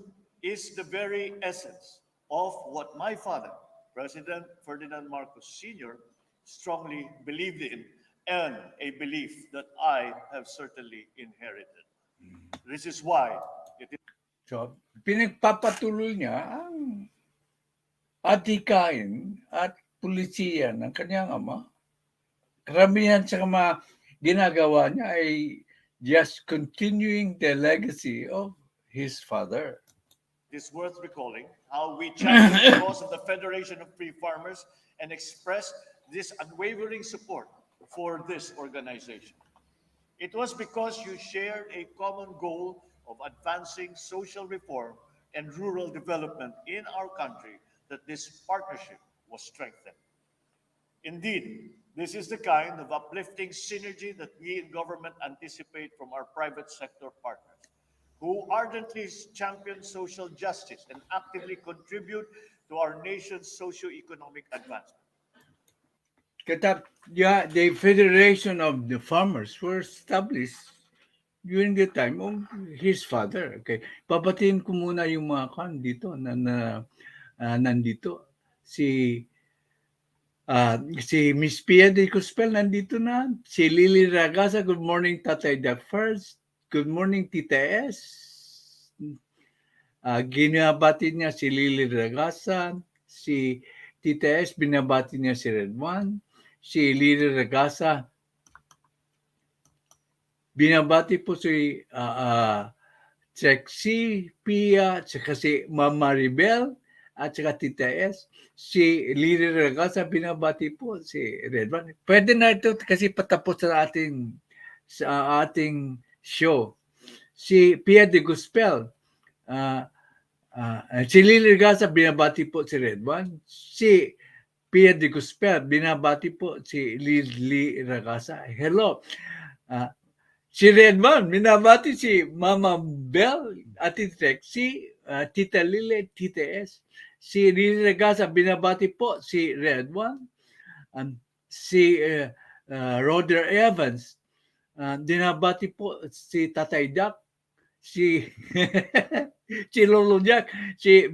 is the very essence of what my father, President Ferdinand Marcos Sr., strongly believed in, and a belief that I have certainly inherited. This is why it is... So, pinagpapatuloy niya ang atikain at pulisiya ng kanyang ama. Karamihan sa mga ginagawa niya ay just continuing the legacy of his father. It is worth recalling how we championed the cause of the Federation of Free Farmers and expressed this unwavering support for this organization. It was because you shared a common goal of advancing social reform and rural development in our country that this partnership was strengthened. Indeed, this is the kind of uplifting synergy that we in government anticipate from our private sector partners, who ardently champion social justice and actively contribute to our nation's socio-economic advancement. The Federation of the Farmers were established during the time of his father. Okay. Papatiin ko muna yung mga dito na nandito. Si Miss Pia de Cospel nandito na. Si Lily Ragasa, good morning Tatay the First. Good morning Tita S. Ginabati niya si Lily Ragasa. Si Tita S, binabati niya si Red One. Si Lily Ragasa, binabati po si Trixie, Pia, saka si Mama Maribel, at saka Tita S. Si Lily Ragasa, binabati po si Red One. Pwede na ito kasi patapos sa ating show. Si Pia de Guspel, si Lily Ragasa, binabati po si Red One. Si Pia de Guspel, binabati po si Lily Ragasa. Hello. Si Redman, binabati si Mama Bell, Ate Trexie, Tita Lily, Tita S. Si Lily Ragasa, binabati po si Redman. Si Roger Evans. Dinabati po si Tatay Jack, si si Lolo Jack, si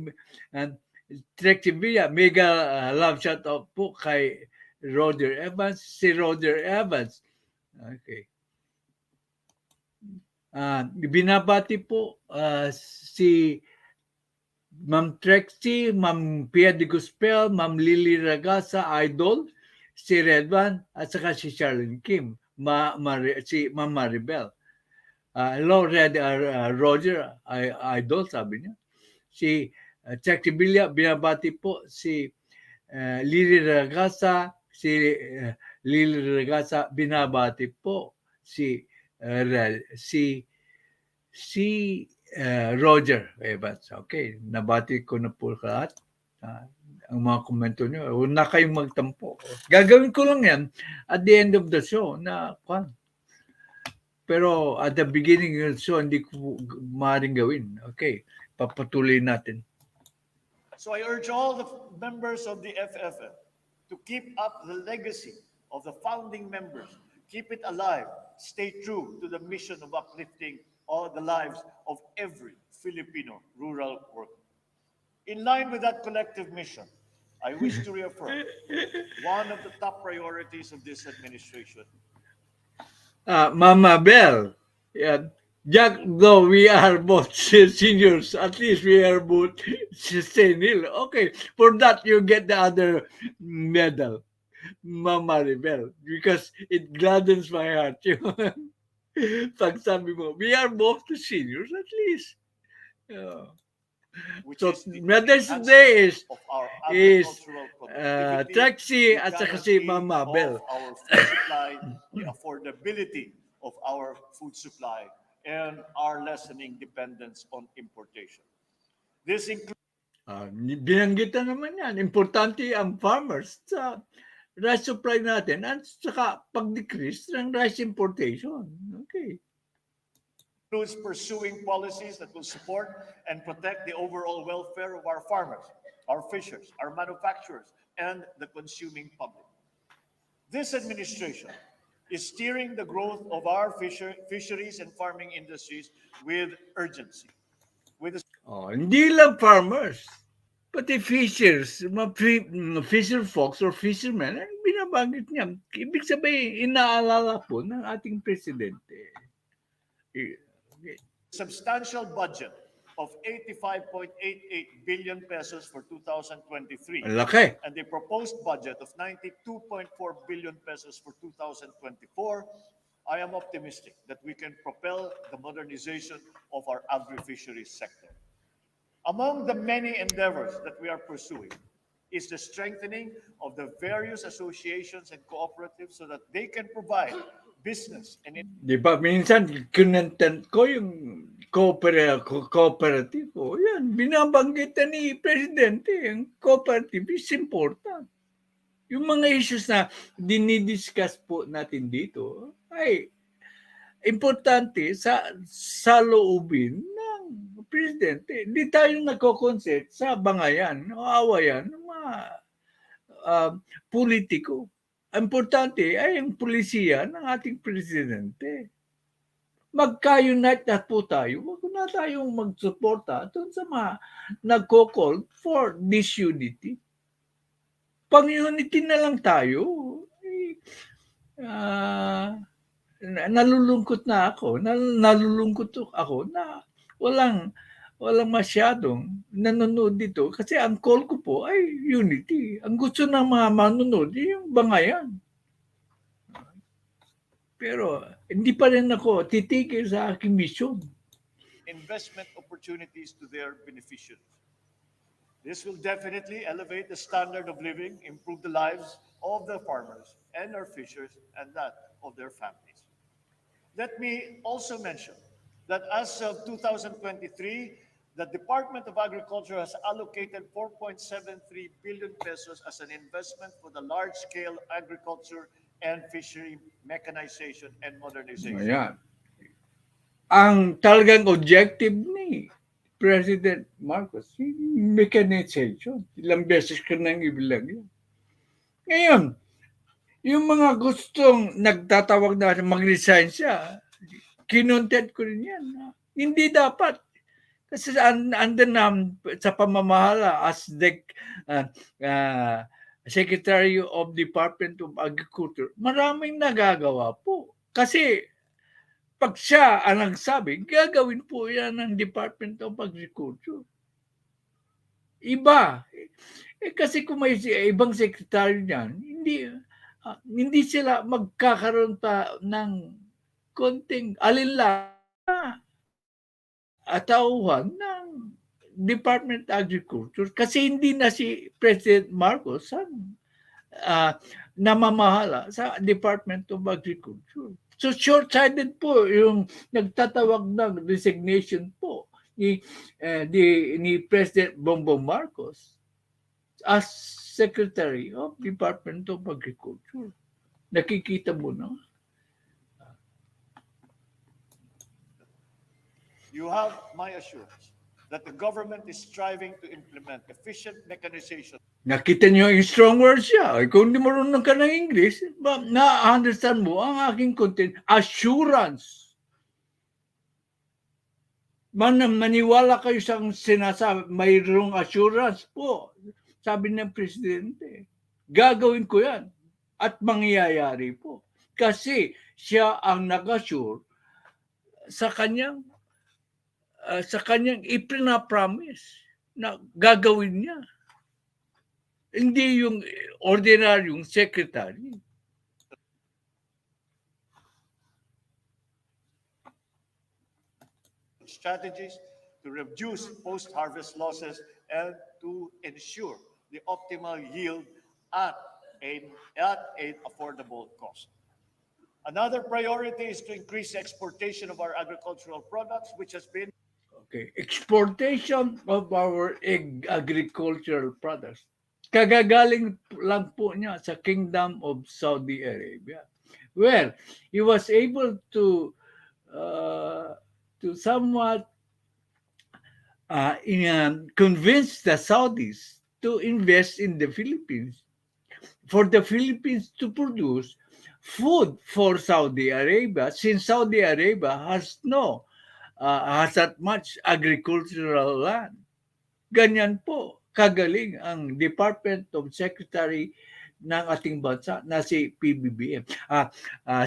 Trixie Villa. Mega love shout out po kay Roger Evans, si Roger Evans. Okay. Binabati po si Ma'am Trexie, Ma'am Pia de Guspel, Ma'am Lily Ragasa, Idol, si Redwan, at saka si Charlene Kim, si Ma'am Maribel. Hello, Roger, Idol, sabi niya. Si Trexie Villa, binabati po si Lily Ragasa, Lily Ragasa, binabati po si Roger Evans. Okay, nabati ko na po lahat. Ang mga komento nyo. Huwag na kayong magtampo. Gagawin ko lang yan at the end of the show na pero at the beginning of the show, hindi ko maaaring gawin. Okay, papatuloy natin. So I urge all the members of the FFF to keep up the legacy of the founding members. Keep it alive. Stay true to the mission of uplifting all the lives of every Filipino rural worker. In line with that collective mission, I wish to reaffirm one of the top priorities of this administration. Mama Bell, yeah. Jack, though we are both seniors, at least we are both senile. Okay, for that you get the other medal, Mama Rebel, because it gladdens my heart. Pag sabi mo, we are both seniors at least. So, Mother's Day is Trixie at saka si Mama Bell. Our food supply, the affordability of our food supply, and our lessening dependence on importation. This includes binanggit na naman yan. Importante ang farmers sa rice supply natin at saka pag-decrease ng rice importation. Okay. Includes pursuing policies that will support and protect the overall welfare of our farmers, our fishers, our manufacturers, and the consuming public. This administration is steering the growth of our fisheries and farming industries with urgency. Hindi lang farmers, pati fishers, fisher folks or fishermen, binabanggit niya. Ibig sabihin, inaalala po ng ating presidente. Substantial budget of 85.88 billion pesos for 2023. Laki. And the proposed budget of 92.4 billion pesos for 2024. I am optimistic that we can propel the modernization of our agri-fisheries sector. Among the many endeavors that we are pursuing is the strengthening of the various associations and cooperatives so that they can provide business and di ba minsan kinontent ko yung cooperative o yan binabanggit ni presidente yung cooperative is important. Yung mga issues na dinidiscuss po natin dito ay importante sa loobin ng presidente. Hindi tayo nagko-consent sa bangayan o awayan ng mga politiko. Importante ay ang pulisiya ng ating presidente. Magka-unite na po tayo. Huwag na tayong magsuporta doon sa mga nagko-call for disunity. Pang-unity na lang tayo. Nalulungkot ako na walang masyadong nanonood dito kasi ang call ko po ay unity. Ang gusto ng mga manonood yung bangayan. Pero hindi pa rin ako titigil sa aking mission. Investment opportunities to their beneficiaries. This will definitely elevate the standard of living, improve the lives of the farmers and our fishers and that of their families. Let me also mention that as of 2023, the Department of Agriculture has allocated 4.73 billion pesos as an investment for the large-scale agriculture and fishery mechanization and modernization. Ayan. Ang talagang objective ni President Marcos, mechanization. Ilang beses ka nang ibilang yun. Ngayon, Yung mga gustong nagtatawag na mag-resign siya, kinontent ko rin yan. Hindi dapat. Kasi andun na sa pamamahala as the Secretary of Department of Agriculture, maraming nagagawa po. Kasi pag siya ang nagsabi, gagawin po yan ng Department of Agriculture. Iba. Kasi kung may ibang sekretary niyan, hindi sila magkakaroon pa ng konting alinlangan tauhan ng Department of Agriculture kasi hindi na si President Marcos namamahala sa Department of Agriculture. So short-sighted po yung nagtatawag ng resignation po ni President Bongbong Marcos as Secretary of Department of Agriculture. Nakikita mo na. You have my assurance that the government is striving to implement efficient mechanization. Nakita niyo yung strong words siya. Kung hindi marunong ka ng English, na-understand mo ang aking content. Assurance. Maniwala kayo sa sinasabi, mayroong assurance po. Sabi ng Presidente, gagawin ko yan. At mangyayari po. Kasi siya ang nag-assure sa kanyang ipina-promise na gagawin niya. Hindi yung ordinaryong secretary. Strategies to reduce post-harvest losses and to ensure the optimal yield at an affordable cost. Another priority is to increase exportation of our agricultural products, which has been Exportation of our agricultural products. Kagagaling lang po niya sa Kingdom of Saudi Arabia, where he was able to somewhat convince the Saudis to invest in the Philippines, for the Philippines to produce food for Saudi Arabia, since Saudi Arabia has that much agricultural land. Ganyan po kagaling ang Department of Secretary ng ating bansa na si PBBM.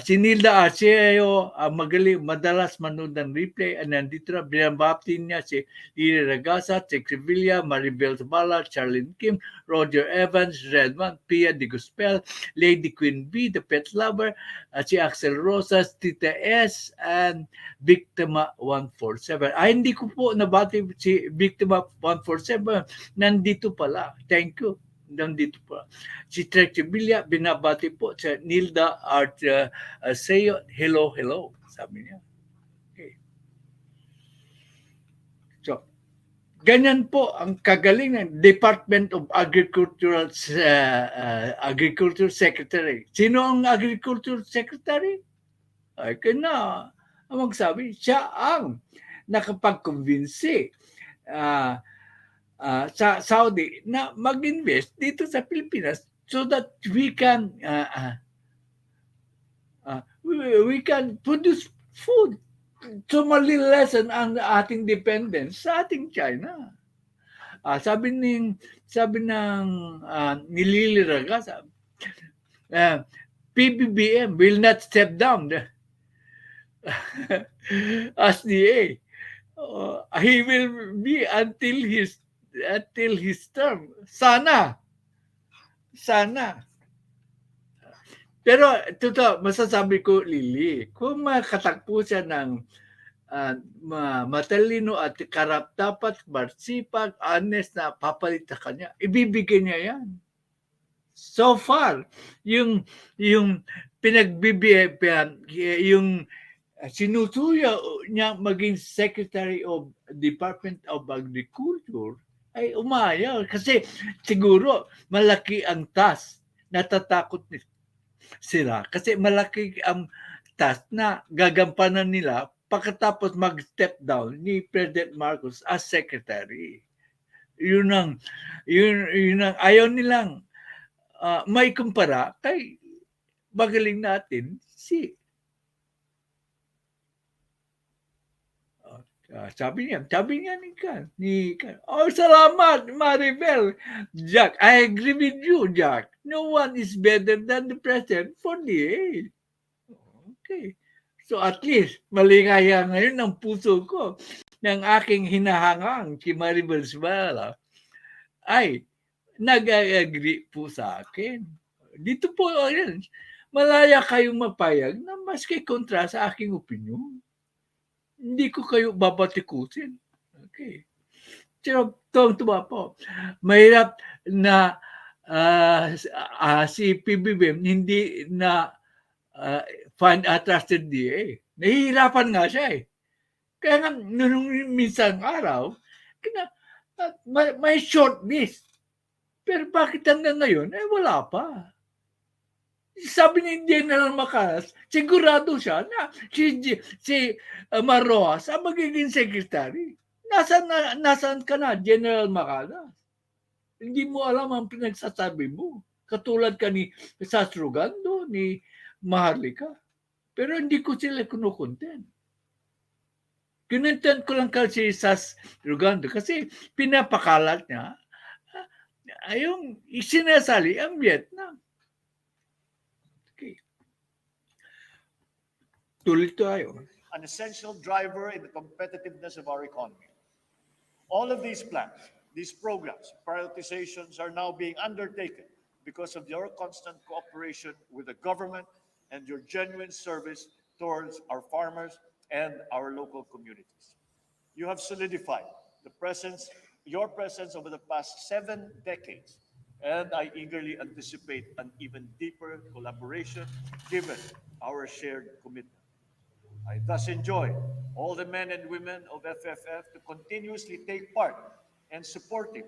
Si Nilda Arceo, magaling, madalas manood ng replay, nandito na, binabapti niya si Lili Ragasa, Tex Sevilla, Maribel Zabala, Charlene Kim, Roger Evans, Redman, Pia de Guspel, Lady Queen B, The Pet Lover, si Axel Rosas, Tita S, and Biktima 147. Hindi ko po nabati si Biktima 147. Nandito pala. Thank you. Nandito pa. Si Tex Sevilla, binabati po sa Nilda Arceo. Hello, hello. Sabi niya. Okay. So, ganyan po ang kagaling ng Department of Agriculture Secretary. Sino ang Agriculture Secretary? Ay, kaya ang magsabi, siya ang nakapag-convince sa Saudi na mag-invest dito sa Pilipinas so that we can produce food. So mali-lessen ang ating dependence sa ating China. Sabi ng Nilili Raga, PBBM will not step down as DA. He will be until his term. Sana. Pero totoo, masasabi ko, Lili, kung makatagpo siya ng matalino at dapat marsipag, honest na papalit sa kanya, ibibigay niya yan. So far, yung pinagbibigyan, yung sinusuya niya maging Secretary of Department of Agriculture ay umayaw kasi siguro malaki ang task, natatakot sila kasi malaki ang task na gagampanan nila pagkatapos mag-step down ni President Marcos as Secretary. Yun ang ayaw nilang may kumpara kay magaling natin si sabi niya ni Kan, oh, salamat, Maribel. Jack, I agree with you, Jack. No one is better than the president for the age. Okay. So at least, maligaya ngayon ang puso ko ng aking hinahangang si Maribel Sibala ay nag-agree po sa akin. Dito po, ayun, malaya kayong mapayag na maski kontra sa aking opinion. Hindi ko kayo babatikusin. Okay. Pero tuwa po. Mahirap na si PBBM hindi na find a trusted DA. Nahihirapan nga siya eh. Kaya nga, nung minsan araw, may short list. Pero bakit hanggang ngayon? Wala pa. Sabi ni General Macaras, sigurado siya na si Marroas ang magiging secretary. Nasaan ka na, General Macaras? Hindi mo alam ang pinagsasabi mo. Katulad ka ni Sass Rugando, ni Maharlika. Pero hindi ko sila kinukontent. Kinontent ko lang kasi Sass Rugando kasi pinapakalat niya yung isinasali ang Vietnam. Okay. Tuloy tayo. An essential driver in the competitiveness of our economy. All of these plans, these programs, prioritizations are now being undertaken because of your constant cooperation with the government and your genuine service towards our farmers and our local communities. You have solidified your presence over the past 7 decades, and I eagerly anticipate an even deeper collaboration given our shared commitment. I thus enjoy all the men and women of FFF to continuously take part in supporting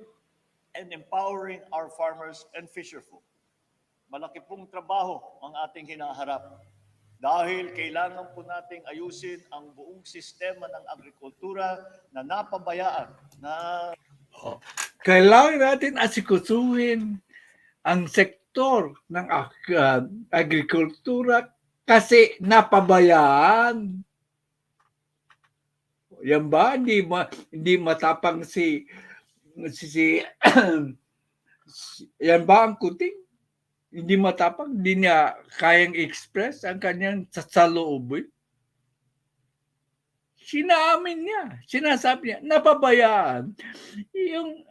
and empowering our farmers and fisherfolk. Malaki pong trabaho ang ating hinaharap dahil kailangan po nating ayusin ang buong sistema ng agrikultura na napabayaan na kailangan natin asikusuhin ang sektor ng agrikultura kasi napabayaan. Yan ba? Hindi matapang si yan ba ang kuting? Hindi matapang? Hindi niya kayang express ang kanyang saloobin? Sinaamin niya. Sinasabi niya, napabayaan. Yung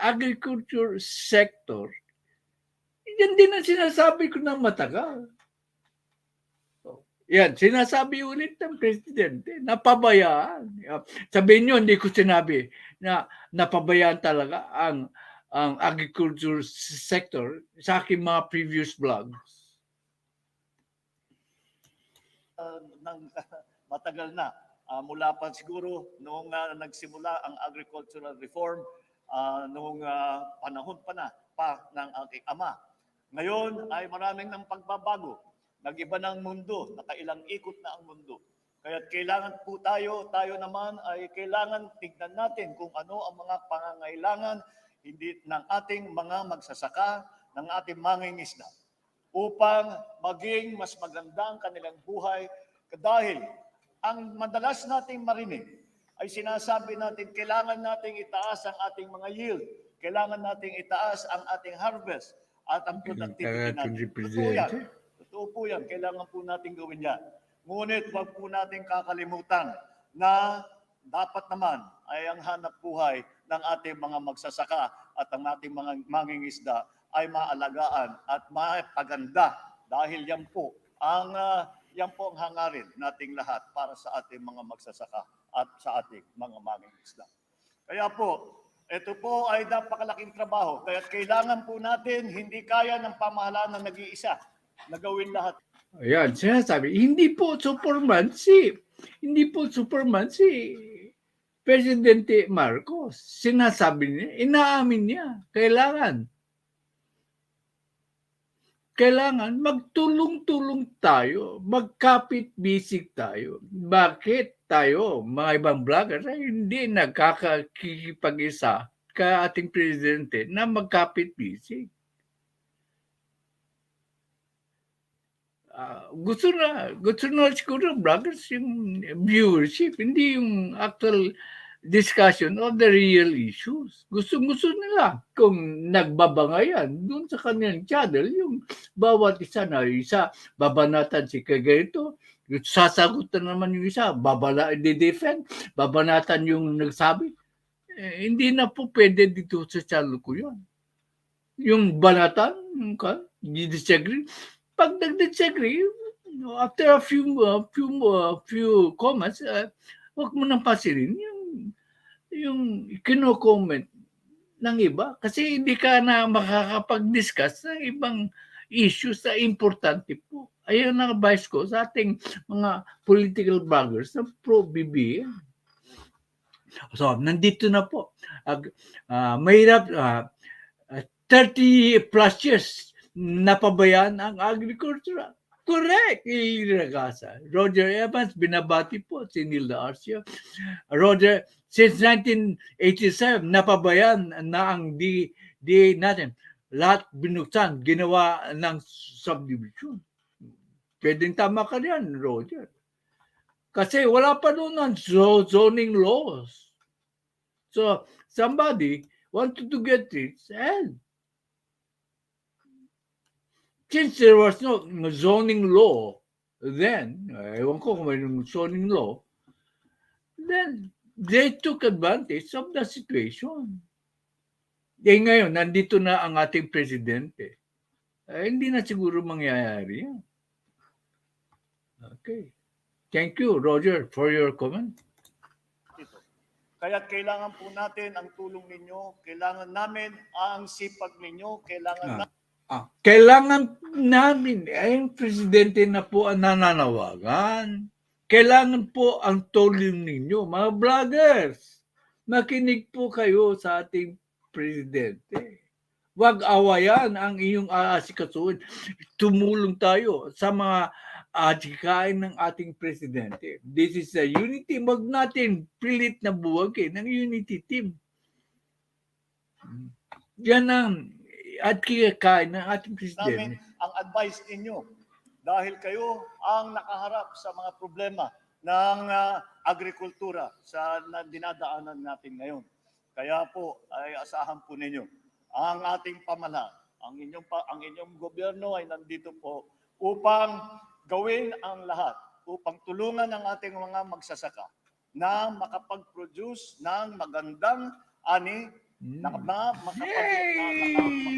agriculture sector, yan din ang sinasabi ko ng matagal. Yan, sinasabi ulit ng presidente, napabayaan. Sabihin nyo, hindi ko sinabi na napabayaan talaga ang agriculture sector sa aking mga previous vlogs. Matagal na. Mula pa siguro noong nagsimula ang agricultural reform, noong panahon pa ng aking ama. Ngayon ay maraming ng pagbabago. Nag-iba ng mundo, nakailang ikot na ang mundo. Kaya kailangan po tayo naman ay kailangan tignan natin kung ano ang mga pangangailangan hindi ng ating mga magsasaka, ng ating mangingisda upang maging mas maganda ang kanilang buhay dahil ang madalas nating marinig ay sinasabi natin kailangan nating itaas ang ating mga yield, kailangan nating itaas ang ating harvest at ang productivity natin. Totoo po yan. Kailangan po natin gawin yan. Ngunit wag po natin kakalimutan na dapat naman ay ang hanap buhay ng ating mga magsasaka at ang ating mga mangingisda ay maalagaan at mapaganda dahil yan po ang hangarin nating lahat para sa ating mga magsasaka at sa ating mga mangingisda. Kaya po, ito po ay napakalaking trabaho. Kaya kailangan po natin, hindi kaya ng pamahalaan na nag-iisa na gawin lahat. Ayan, sinasabi, hindi po Superman si Presidente Marcos. Sinasabi niya, inaamin niya, kailangan magtulong-tulong tayo, magkapit-bisig tayo. Bakit tayo, mga ibang vloggers, ay hindi nagkakikipag-isa ka ating presidente na magkapit-bisig? gusto na siguro vloggers yung viewership, hindi yung actual discussion of the real issues. Gusto nila kung nagbabangayan doon sa kanilang channel, yung bawat isa na isa, babanatan si kaganito, sasagot na naman yung isa, defend, babanatan yung nagsabi. Hindi na po pwede dito sa channel ko yun. Yung banatan, yung disagree. Pag nag-disagree, after a few comments, wag mo nang pansinin yung kino-comment ng iba kasi hindi ka na makakapag-discuss ng ibang issues na importante po. Ayun ang advice ko sa ating mga political bloggers na pro-BBM. So, nandito na po. Mahirap, 30 plus years napabayaan ang agriculture. Correct, Iragasa. Roger Evans, binabati po si Nilda Arcia. Roger, since 1987, napabayaan na ang DA natin. Lahat binuksan, ginawa ng subdivision. Pwedeng tama ka yan, Roger. Kasi wala pa doon ang zoning laws. So, somebody wanted to get it, and since there was no zoning law then, ewan ko kung may zoning law, then they took advantage of the situation. Ngayon, nandito na ang ating presidente. Hindi na siguro mangyayari yan. Okay. Thank you, Roger, for your comment. Kaya kailangan po natin ang tulong ninyo, kailangan namin ang sipag ninyo, kailangan namin, ang presidente na po ang nananawagan. Kailangan po ang tulong ninyo, mga vloggers. Makinig po kayo sa ating presidente. Huwag awayan ang iyong aasikasuhin. Tumulong tayo sa mga adhikain ng ating presidente. This is a unity. Huwag natin pilit na buwagin ng unity team. Yan ang at kikain ng ating presidente. Ang advice ninyo dahil kayo ang nakaharap sa mga problema ng agrikultura sa dinadaanan natin ngayon. Kaya po ay asahan po ninyo ang ating pamahalaan, ang inyong gobyerno ay nandito po upang gawin ang lahat, upang tulungan ang ating mga magsasaka na makapag-produce ng magandang ani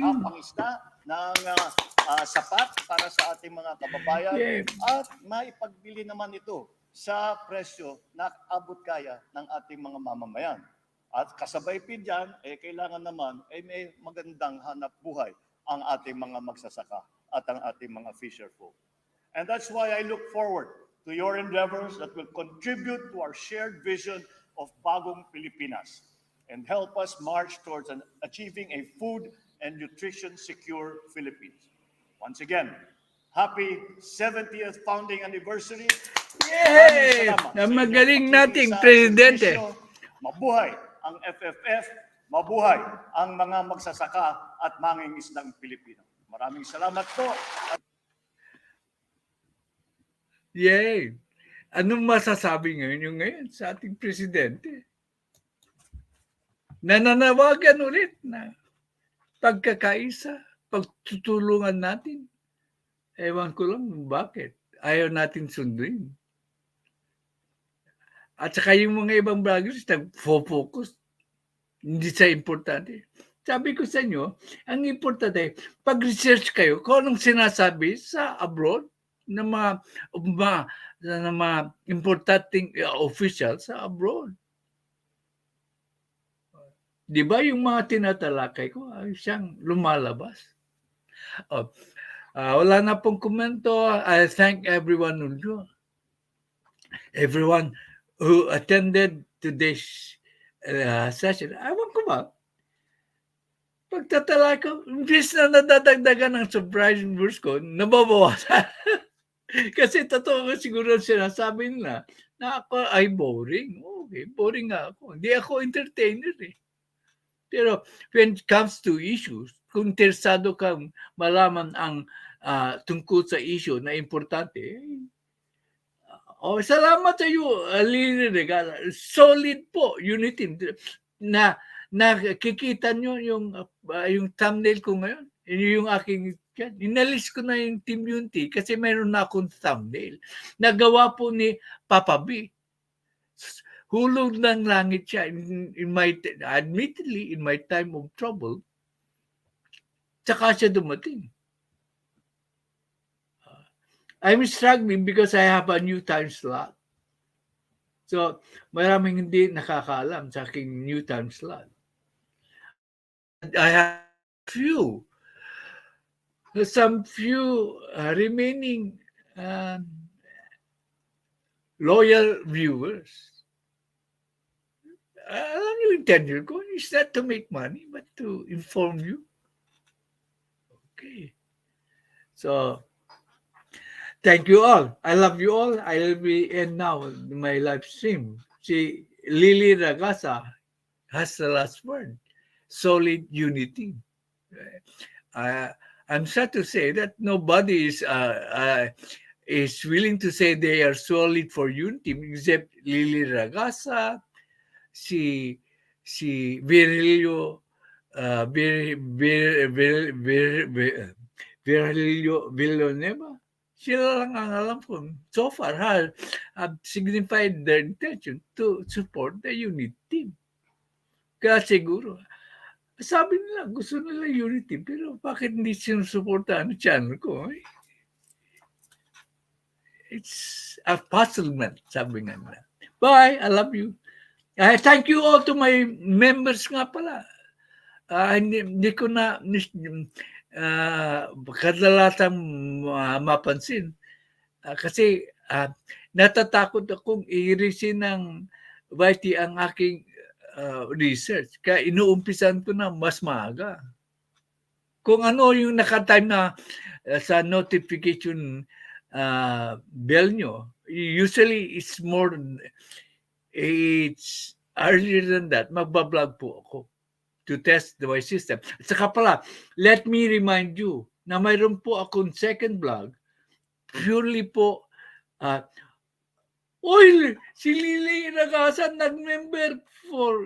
makapangisda ng sapat para sa ating mga kababayan at maipagbili naman ito sa presyo na abot kaya ng ating mga mamamayan. At kasabay pa dyan, kailangan naman may magandang hanap buhay ang ating mga magsasaka at ang ating mga fisherfolk. And that's why I look forward to your endeavors that will contribute to our shared vision of Bagong Pilipinas and help us march towards achieving a food and nutrition secure Philippines. Once again, happy 70th founding anniversary. Yay! Ang magaling nating presidente. Mabuhay ang FFF, mabuhay ang mga magsasaka at mangingisdang Pilipino. Maraming salamat po. Yay! Anong masasabi ngayon sa ating presidente? Nananawagan ulit na pagkakaisa, pagtutulungan natin. Ewan ko lang bakit. Ayaw natin sunduin. At saka yung mga ibang vloggers nag-focus hindi sa importante. Sabi ko sa inyo, ang importante, pag-research kayo kung anong sinasabi sa abroad ng mga importanteng officials sa abroad. Di ba yung mga tinatalakay ko ay siyang lumalabas? Wala na pong komento. I thank everyone who attended today's session. Ewan ko ba? Pagtatala ko, imbis na nadadagdagan ng surprising verse ko, nababawasan. Kasi totoo ko siguro sinasabi nila na ako ay boring. Okay, boring nga ako. Hindi ako entertainer eh. Pero when it comes to issues, kung interesado kang malaman ang tungkol sa issue na importante. Salamat sa iyo, Lili Regala. Solid po, unity. Na nakikita nyo yung thumbnail ko ngayon. Yung aking, inalis ko na yung Team Unity kasi mayroon na akong thumbnail. Nagawa po ni Papa B. Hulog ng langit siya. Admittedly, in my time of trouble, tsaka siya dumating. I'm struggling because I have a new time slot. So, maraming hindi nakakaalam sa aking new time slot. I have some few remaining loyal viewers. Alam niyo yung tenure ko, it's not to make money, but to inform you. Okay. So, thank you all. I love you all. I'll be in now my live stream. Si Lily Ragasa has the last word. Solid unity. I'm sad to say that nobody is willing to say they are solid for unity except Lily Ragasa, si Virilio Villanueva. Sila lang ang alam ko so far have signified their intention to support the unity team. Kaya siguro, sabi nila, gusto nila unity, pero bakit hindi sinusuportahan ang channel ko? It's a puzzlement, sabi nga nila. Bye, I love you. Thank you all to my members nga pala. Hindi ko na kadalasang mapansin. Kasi natatakot akong i-resin ng YT ang aking research. Kaya inuumpisan ko na mas maaga. Kung ano yung naka-time na sa notification bell nyo, usually it's earlier than that, magbablog po ako to test my system. At saka pala, let me remind you na mayroon po akong second blog, purely po, si Lily Ragasan nag-member for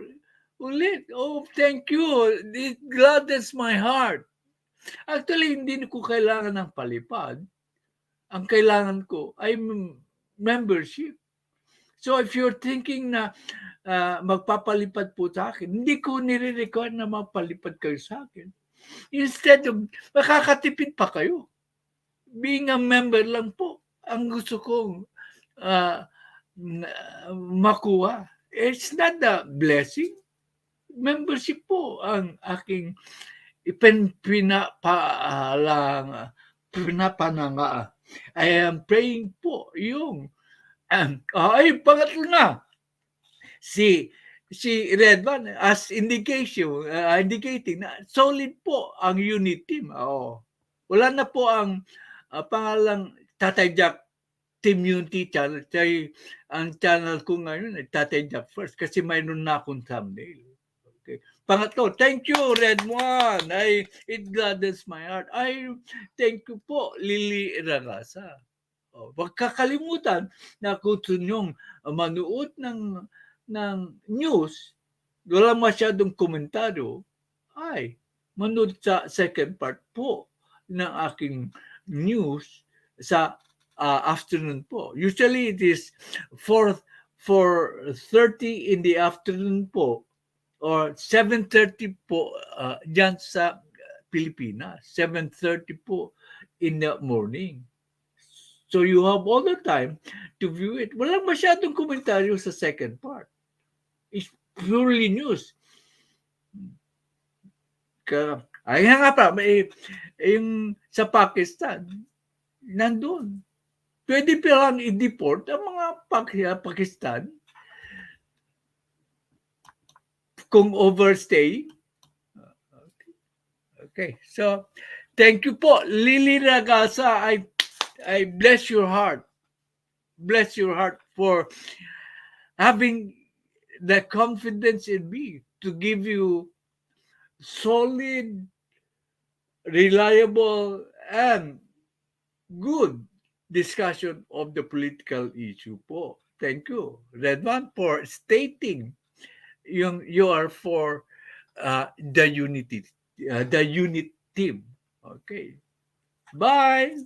ulit. Oh, thank you. It gladdens my heart. Actually, hindi ko kailangan ng palipad. Ang kailangan ko ay membership. So if you're thinking na magpapalipad po sa akin, hindi ko nire-require na magpalipad kayo sa akin. Instead of, makakatipid pa kayo. Being a member lang po, ang gusto kong makuha. It's not a blessing. Membership po ang aking pinapananga. I am praying po yung pangatlo na. Si Redvan as indicating na solid po ang unit team. Wala na po ang pangalang Tatay Jack Team Unity channel. Ang channel ko ngayon ay Tatay Jack First kasi mayroon na akong thumbnail. Okay. Pangatlo, thank you, Red One. It gladdens my heart. Thank you po, Lily Ragasa. Huwag kakalimutan na kung gusto nyong manood ng news, wala masyadong komentaryo, manood sa second part po ng aking news sa afternoon po. Usually it is 4:30 in the afternoon po or 7:30 po dyan sa Pilipinas. 7:30 po in the morning. So you have all the time to view it. Walang masyadong komentaryo sa second part. It's purely news. Nga pa, yung sa Pakistan, nandun. Pwede pa lang i-deport ang mga Pakistan kung overstay. Okay, so thank you po, Lily Ragasa. I bless your heart. Bless your heart for having the confidence in me to give you solid, reliable, and good discussion of the political issue po. Thank you, Redwan, for stating you are for the unity, the unit team. Okay. Bye.